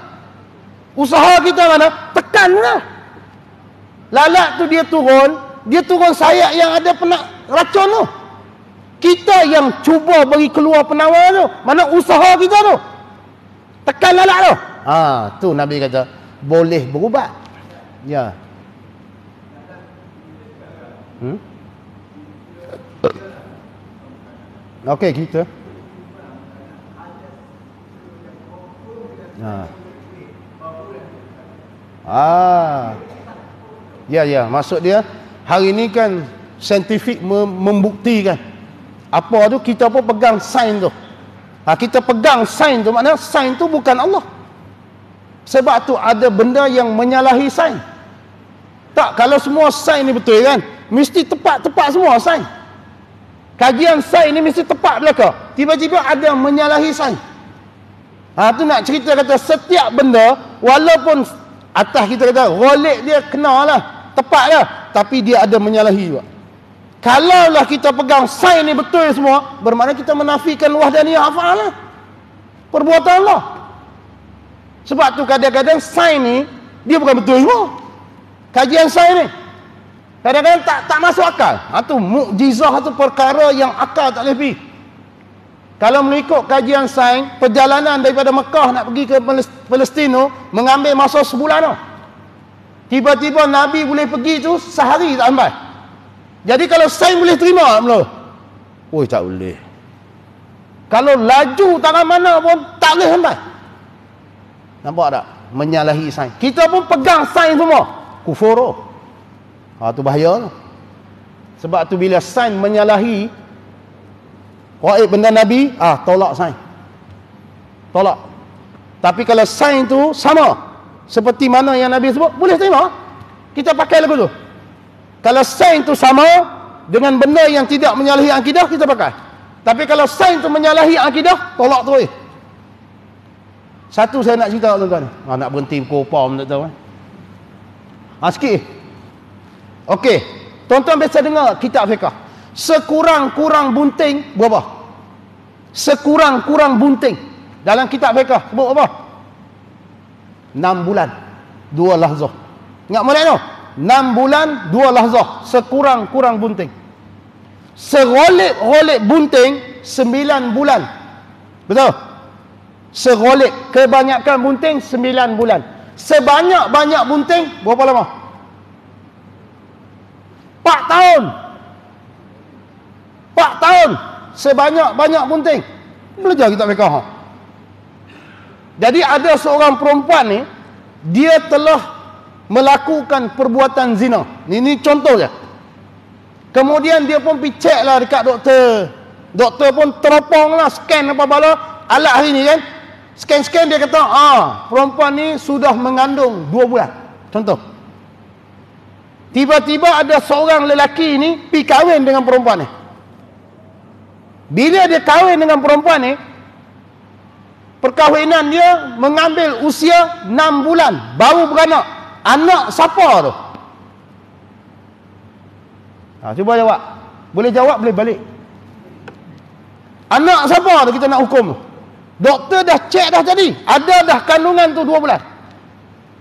Usaha kita mana? Tekanlah. Lalat tu dia turun sayap yang ada racun tu. Kita yang cuba bagi keluar penawar tu. Mana usaha kita tu. Tekan lalat tu. Tu Nabi kata boleh berubat. Ya. Okey, kita. Ya, maksud dia hari ni kan saintifik membuktikan apa tu, kita pun pegang sains tu. Kita pegang sains tu, maknanya sains tu bukan Allah. Sebab tu ada benda yang menyalahi sains. Tak, kalau semua sains ni betul kan, mesti tepat semua sains. Kajian sains ni mesti tepat belaka. Tiba-tiba ada menyalahi sains. Tu nak cerita kata setiap benda walaupun atas kita kata golek dia kenalah, tepatlah, tapi dia ada menyalahi juga. Kalaulah kita pegang sains ni betul semua, bermakna kita menafikan wahdaniyah af'al perbuatan Allah. Sebab tu kadang-kadang sains ni dia bukan betul semua. Kajian sains ni kadang-kadang tak masuk akal. Tu mukjizah, tu perkara yang akal tak boleh pergi. Kalau mengikut kajian sains, perjalanan daripada Mekah nak pergi ke Palestin tu mengambil masa sebulan tu. Tiba-tiba Nabi boleh pergi tu sehari tak sampai. Jadi kalau sains boleh terima tak belum? Oi, tak boleh. Kalau laju tangan mana pun tak boleh sampai. Nampak tak? Menyalahi sains. Kita pun pegang sains semua. Kufur tu. Tu bahaya tu. Sebab tu bila sains menyalahi gaib benda Nabi, tolak sains. Tolak. Tapi kalau sains tu sama seperti mana yang Nabi sebut, boleh terima. Kita pakai lagu tu. Kalau sains tu sama dengan benda yang tidak menyalahi akidah, kita pakai. Tapi kalau sains tu menyalahi akidah, tolak terus. Satu saya nak cerita tuan-tuan. Nak berhenti pukul apa tak tahu. Sikit. Okey. Tuan-tuan biasa dengar kitab fiqh. Sekurang-kurang bunting berapa? Sekurang-kurang bunting. Dalam kitab fiqh sebut apa? 6 bulan 2 lahzah. Ingat molek tu? 6 bulan 2 lahzah. Sekurang-kurang bunting. Serolek-rolek bunting 9 bulan. Betul? Serolek kebanyakan bunting 9 bulan. Sebanyak-banyak bunting berapa lama? 4 tahun. 4 tahun. Sebanyak-banyak bunting. Belajar kitab fiqh. Jadi ada seorang perempuan ni, dia telah melakukan perbuatan zina. Ini contoh je. Kemudian dia pun pergi check lah dekat doktor. Doktor pun teropong lah, scan apa bala. Alat hari ni kan. Scan-scan dia kata, perempuan ni sudah mengandung 2 bulan. Contoh. Tiba-tiba ada seorang lelaki ni pergi kahwin dengan perempuan ni. Bila dia kahwin dengan perempuan ni, perkahwinan dia mengambil usia 6 bulan. Baru beranak. Anak siapa tu? Cuba jawab. Boleh jawab, boleh balik. Anak siapa tu kita nak hukum tu? Doktor dah cek dah tadi. Ada dah kandungan tu 2 bulan.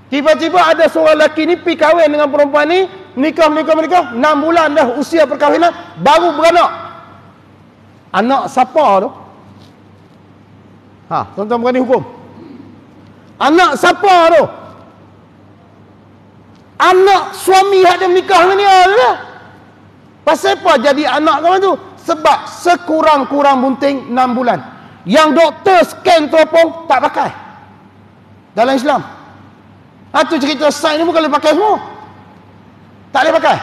Tiba-tiba ada seorang lelaki ni pergi kahwin dengan perempuan ni. Nikah. 6 bulan dah usia perkahwinan. Baru beranak. Anak siapa tu? Tuan-tuan berani hukum. Anak siapa tu? Anak suami yang ada nikah dengan dia lah. Pasal apa jadi anak kamu tu? Sebab sekurang-kurang bunting 6 bulan. Yang doktor scan teropong tak pakai dalam Islam. Tu cerita sains ni bukan boleh pakai semua. Tak boleh pakai.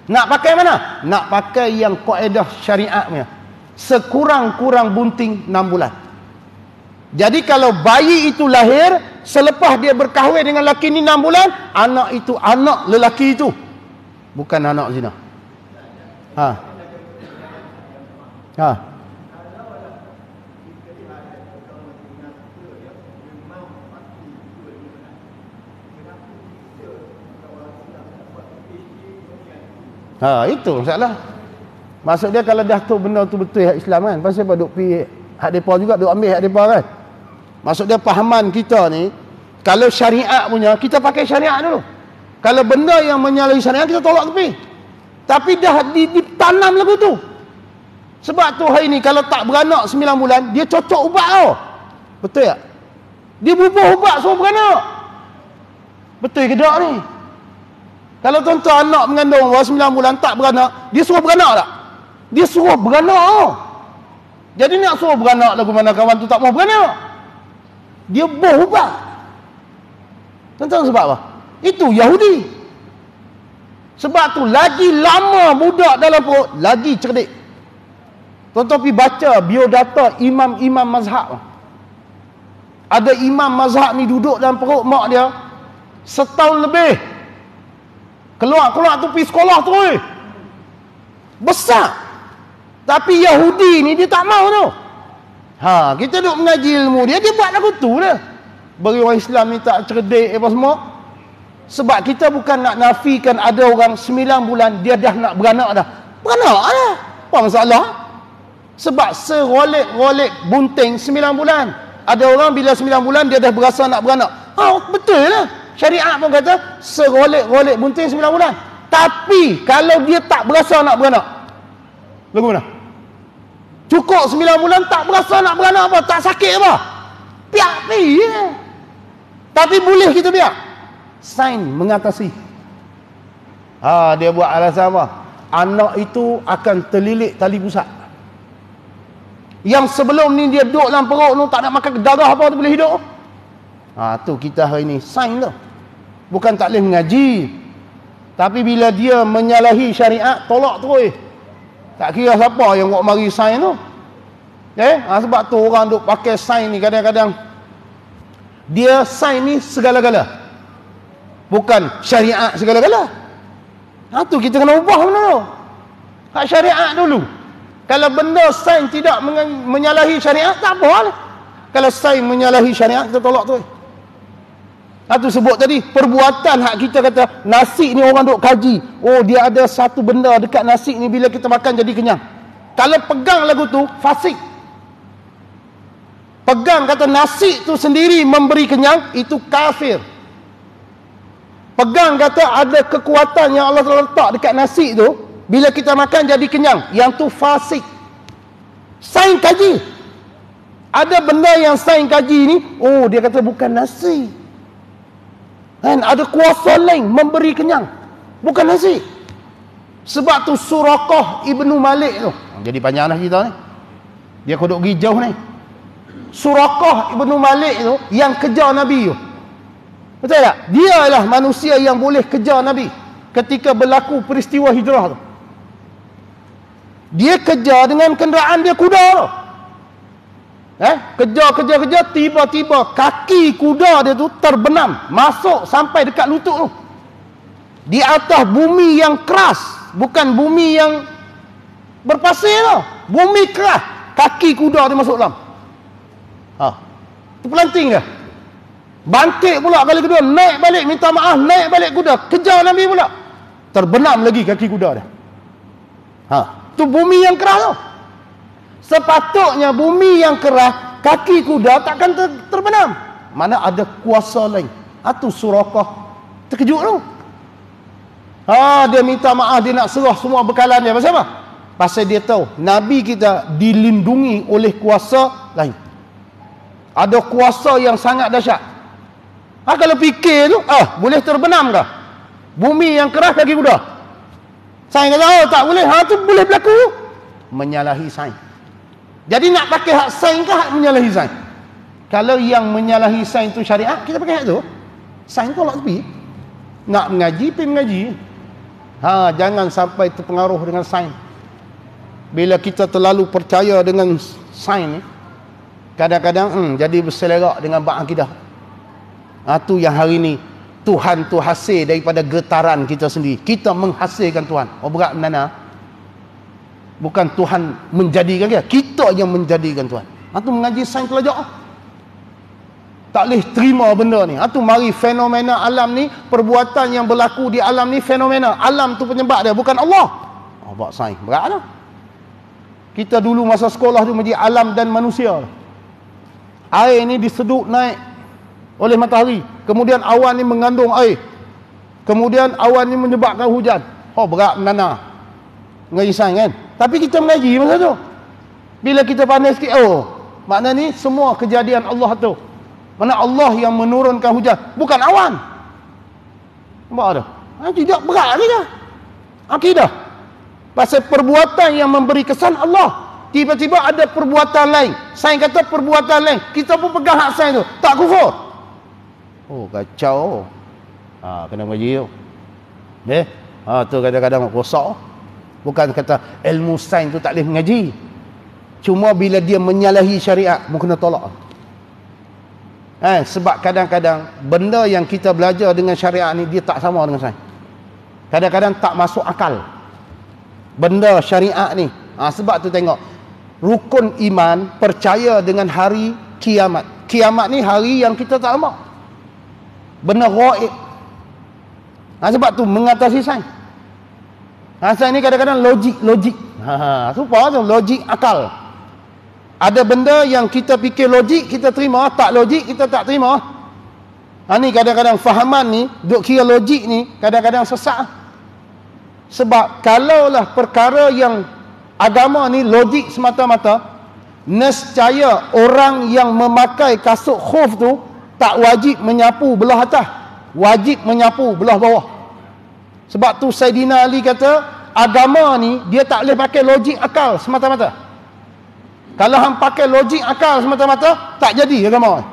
Nak pakai mana? Nak pakai yang kaedah syariat punya. Sekurang-kurang bunting 6 bulan. Jadi kalau bayi itu lahir selepas dia berkahwin dengan lelaki ni 6 bulan, anak itu anak lelaki itu, bukan anak zina. Itu masalah. Maksud dia kalau dah tu benda tu betul hak Islam kan. Pasal apa duk pi hak depa juga duk ambil hak depa kan. Maksud dia pahaman kita ni, kalau syariat punya kita pakai syariat dulu. Kalau benda yang menyalahi syariat kita tolak tepi. Tapi dah ditanam lagu tu. Sebab tu hari ni kalau tak beranak 9 bulan, dia cocok ubat tau. Betul tak? Dia berubah ubat suruh beranak. Betul ke tak ni? Kalau tuan-tuan anak mengandung 9 bulan tak beranak, dia suruh beranak tak? Dia suruh beranak tau. Jadi nak suruh beranak lagu mana kawan tu tak mau beranak. Dia boh ubat. Tuan-tuan sebab apa? Itu Yahudi. Sebab tu lagi lama budak dalam perut, lagi cerdik. Tuan-tuan pergi baca biodata imam-imam mazhab. Ada imam mazhab ni duduk dalam perut mak dia setahun lebih. Keluar tu pergi sekolah terus. Besar. Tapi Yahudi ni dia tak mau tu. Kita duduk mengaji ilmu dia buat lagu tu dah. Bagi orang Islam ni tak cerdik apa semua. Sebab kita bukan nak nafikan ada orang 9 bulan dia dah nak beranak dah. Beranak lah. Apa masalah? Sebab serolek-rolek bunting 9 bulan. Ada orang bila 9 bulan dia dah berasa nak beranak. Betul lah. Syariat pun kata serolek-rolek bunting 9 bulan. Tapi kalau dia tak berasa nak beranak, lagu mana? Cukup 9 bulan tak berasa nak beranak apa? Tak sakit apa? Piak ni. Tapi boleh kita biar. Sains mengatasi. Dia buat alasan apa? Anak itu akan terlilit tali pusat. Yang sebelum ni dia duduk dalam perut tu, tak nak makan darah apa tu boleh hidup. Tu kita hari ni sains tu. Bukan tak boleh mengaji. Tapi bila dia menyalahi syariat, tolak terus. Tak kira siapa yang buat mari sains tu. Sebab tu orang duk pakai sains ni kadang-kadang dia sains ni segala-gala. Bukan syariat segala-gala. Tu kita kena ubah benda tu. Hak syariat dulu. Kalau benda sains tidak menyalahi syariat, tak apa lah. Kalau sains menyalahi syariat, kita tolak tu. Tu sebut tadi, perbuatan hak kita kata, nasi ni orang duk kaji. Dia ada satu benda dekat nasi ni, bila kita makan jadi kenyang. Kalau pegang lagu tu, fasik. Pegang kata nasi tu sendiri memberi kenyang, itu kafir. Pegang kata ada kekuatan yang Allah letak dekat nasi tu, bila kita makan jadi kenyang, yang tu fasik. Sains kaji. Ada benda yang sains kaji ni, dia kata bukan nasi. Ada kuasa lain memberi kenyang, bukan nasi. Sebab tu Suraqah Ibnu Malik tu, jadi panjang dah cerita ni, dia kodok pergi jauh ni. Suraqah Ibnu Malik tu yang kejar Nabi tu, betul tak? Dia lah manusia yang boleh kejar Nabi ketika berlaku peristiwa hijrah tu. Dia kejar dengan kenderaan dia kuda tu. Kejar, tiba-tiba kaki kuda dia tu terbenam, masuk sampai dekat lutut tu. Di atas bumi yang keras, bukan bumi yang berpasir tu. Bumi keras, kaki kuda dia masuk dalam. Terpelanting dia. Bangkit pula kali kedua, naik balik minta maaf, naik balik kuda, kejar Nabi pula. Terbenam lagi kaki kuda dia. Tu bumi yang keras tu. Sepatutnya bumi yang keras, kaki kuda takkan terbenam. Mana ada kuasa lain. Tu Suraqah terkejut tu. Dia minta maaf, dia nak serah semua bekalan dia. Pasal apa? Pasal dia tahu Nabi kita dilindungi oleh kuasa lain. Ada kuasa yang sangat dahsyat. Kalau fikir tu, boleh terbenam ke? Bumi yang keras kaki kuda. Sains kata, tak boleh. Tu boleh berlaku. Menyalahi sains. Jadi nak pakai hak sains ke hak menyalahi sains? Kalau yang menyalahi sains tu syariat, kita pakai hak tu. Sains tolak tepi. Nak mengaji, pergi mengaji. Jangan sampai terpengaruh dengan sains. Bila kita terlalu percaya dengan sains ni, kadang-kadang jadi berselerak dengan bab akidah. Tu yang hari ni Tuhan tu hasil daripada getaran kita sendiri. Kita menghasilkan Tuhan. Berat menana. Bukan Tuhan menjadikan kita, kita yang menjadikan Tuhan. Tu mengaji sains telajak. Tak boleh terima benda ni. Tu mari fenomena alam ni, perbuatan yang berlaku di alam ni fenomena. Alam tu penyebab dia, bukan Allah. Buat sains berat lah. Kita dulu masa sekolah tu menjadi alam dan manusia. Air ni disedut naik oleh matahari, kemudian awan ni mengandung air, kemudian awan ni menyebabkan hujan. Berat menana mengaji sains kan. Tapi kita mengaji masa tu, bila kita pandai sikit, makna ni semua kejadian Allah tu. Mana Allah yang menurunkan hujan, bukan awan. Nampak tu? Tidak berat lagi dah akidah. Pasal perbuatan yang memberi kesan Allah, tiba-tiba ada perbuatan lain. Sains kata perbuatan lain, kita pun pegang hak sains tu, tak kufur. Kacau. Kena mengaji tu. Tu kadang-kadang rosak. Bukan kata ilmu sains tu tak boleh mengaji. Cuma bila dia menyalahi syariat, mu kena tolak. Sebab kadang-kadang benda yang kita belajar dengan syariat ni, dia tak sama dengan sains. Kadang-kadang tak masuk akal benda syariat ni. Sebab tu tengok, rukun iman percaya dengan hari kiamat. Kiamat ni hari yang kita tak nampak, benda gaib. Sebab tu mengatasi sains. Sains ni kadang-kadang logik. Supaya tu logik akal. Ada benda yang kita fikir logik, kita terima. Tak logik, kita tak terima. Ni kadang-kadang fahaman ni, duk kira logik ni, kadang-kadang sesat. Sebab kalaulah perkara yang agama ni logik semata-mata, nescaya orang yang memakai kasut khuf tu tak wajib menyapu belah atas. wajib menyapu belah bawah. Sebab tu Saidina Ali kata, agama ni dia tak boleh pakai logik akal semata-mata. Kalau hang pakai logik akal semata-mata, tak jadi agama.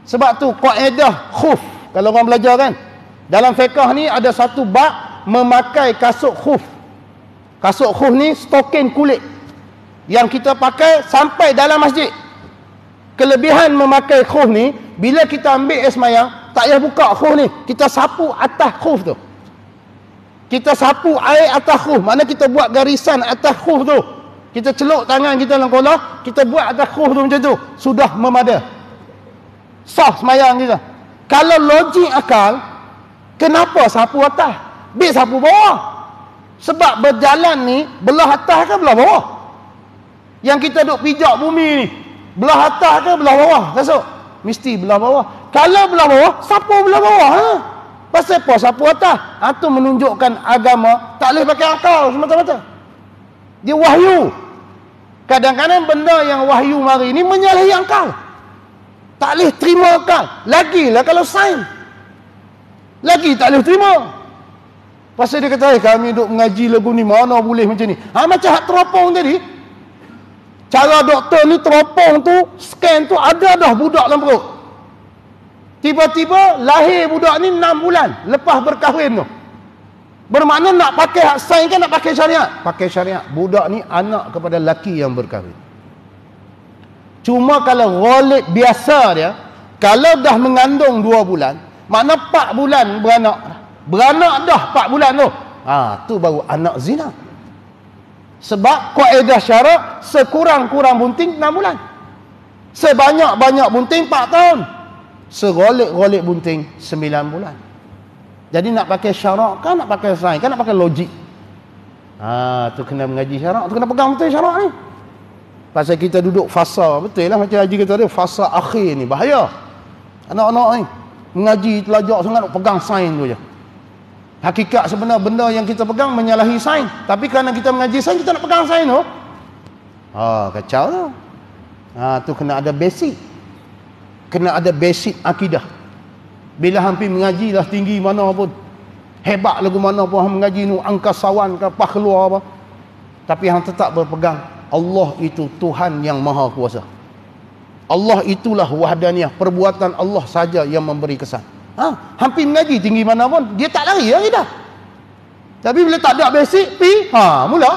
Sebab tu kaedah khuf, kalau orang belajar kan, dalam fiqh ni ada satu bab memakai kasut khuf. Kasut khuf ni stokin kulit yang kita pakai sampai dalam masjid. Kelebihan memakai khuf ni, bila kita ambil air semayang, tak payah buka khuf ni, kita sapu atas khuf tu. Kita sapu air atas khuf, maknanya kita buat garisan atas khuf tu. Kita celuk tangan kita dalam kolah, kita buat atas khuf tu macam tu, sudah memada. Sah semayang kita. Kalau logik akal, kenapa sapu atas? Biar sapu bawah. Sebab berjalan ni, belah atas ke belah bawah? Yang kita duk pijak bumi ni, belah atas ke belah bawah? Kasut? Mesti belah bawah. Kalau belah bawah, sapu belah bawah. Pasal apa sapu atas? Itu menunjukkan agama tak boleh pakai akal semata-mata. Dia wahyu. Kadang-kadang benda yang wahyu mari ni menyalahi akal. Tak boleh terima akal. Lagilah kalau sains. Lagi tak boleh terima. Pasal dia kata, kami duk mengaji lagu ni, mana boleh macam ni. Macam hak teropong tadi. Cara doktor ni teropong tu, scan tu, ada dah budak dalam perut. Tiba-tiba lahir budak ni 6 bulan lepas berkahwin tu. Bermakna nak pakai hak sains kan, nak pakai syariat? Pakai syariat. Budak ni anak kepada lelaki yang berkahwin. Cuma kalau ghalib biasa dia, kalau dah mengandung 2 bulan, makna 4 bulan beranak. Beranak dah 4 bulan tu. Tu baru anak zina. Sebab kaedah syarak, sekurang-kurang bunting 6 bulan. Sebanyak-banyak bunting 4 tahun. Segolek-golek bunting 9 bulan. Jadi nak pakai syarak kan, nak pakai sains kan, nak pakai logik. Tu kena mengaji syarak, tu kena pegang betul syarak ni. Pasal kita duduk fasa, betul lah macam Haji kata dia, fasa akhir ni bahaya. Anak-anak ni mengaji telajak sangat, pegang sains tu je. Hakikat sebenar benda yang kita pegang menyalahi sains, tapi kerana kita mengaji sains, kita nak pegang sains tu. Kacau tu. Tu kena ada basic. Kena ada basic akidah. Bila hampir mengaji dah tinggi mana pun, hebat lagu mana pun hang mengaji nu, angkasawan ke apa keluar apa, tapi hang tetap berpegang Allah itu Tuhan yang maha kuasa. Allah itulah wahdaniyah, perbuatan Allah saja yang memberi kesan. Hampir mengaji tinggi mana pun, dia tak lari lagi dah. Tapi bila tak ada basic, mula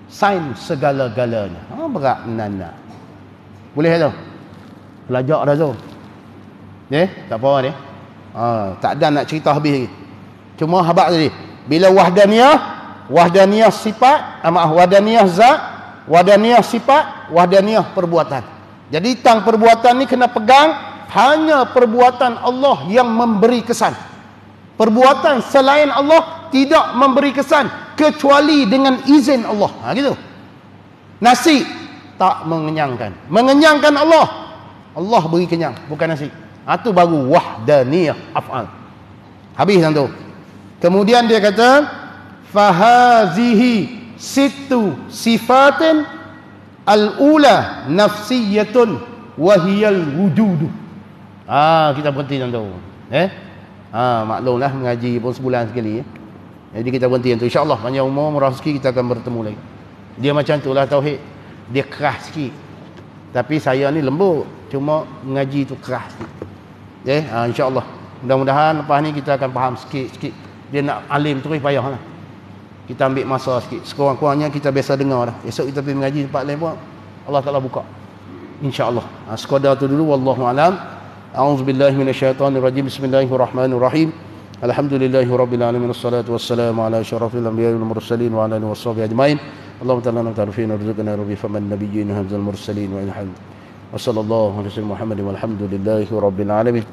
sains segala-galanya. Berat nana. Boleh tak? Belajar dah tu. Tak apa dia. Tak ada nak cerita habis lagi. Cuma habaq tadi. Bila wahdaniyah sifat, wahdaniyah zat, wahdaniyah sifat, wahdaniyah perbuatan. Jadi tang perbuatan ni kena pegang hanya perbuatan Allah yang memberi kesan. Perbuatan selain Allah tidak memberi kesan kecuali dengan izin Allah. Gitu. Nasi tak mengenyangkan. Mengenyangkan Allah. Allah beri kenyang, bukan nasi. Itu baru wahdaniyah af'al. Habis tu. Kemudian dia kata, fahazihi sittu sifatin al-ula nafsiyatun wahiyal wujudu. Kita berhenti tu. Maklumlah mengaji pun sebulan sekali. Jadi kita berhenti tu. InsyaAllah panjang umur, murah rezeki, kita akan bertemu lagi. Dia macam tu lah tauhid. Dia keras sikit. Tapi saya ni lembut. Cuma mengaji tu keras sikit. InsyaAllah. Mudah-mudahan lepas ni kita akan faham sikit-sikit. Dia nak alim terus payah lah. Kita ambil masa sikit. Sekurang-kurangnya kita biasa dengar dah. Esok kita pergi mengaji tempat lain pun, Allah Ta'ala buka. InsyaAllah. Sekadar tu dulu. Wallahu'alam. A'udzubillahi minasyaitanirrajim. Bismillahirrahmanirrahim. Alhamdulillahirrabbilalamin. Assalatu wassalamu ala syarafil anbiya wal mursalin wa ala alihi washabihi ajmain. Allahumma ta'ala na'tarufina rizqana rabbi faman nabiyyin hamzal mursalin wa ilham. Wassallallahu alaihi wasallam Muhammadin walhamdulillahi rabbil alamin.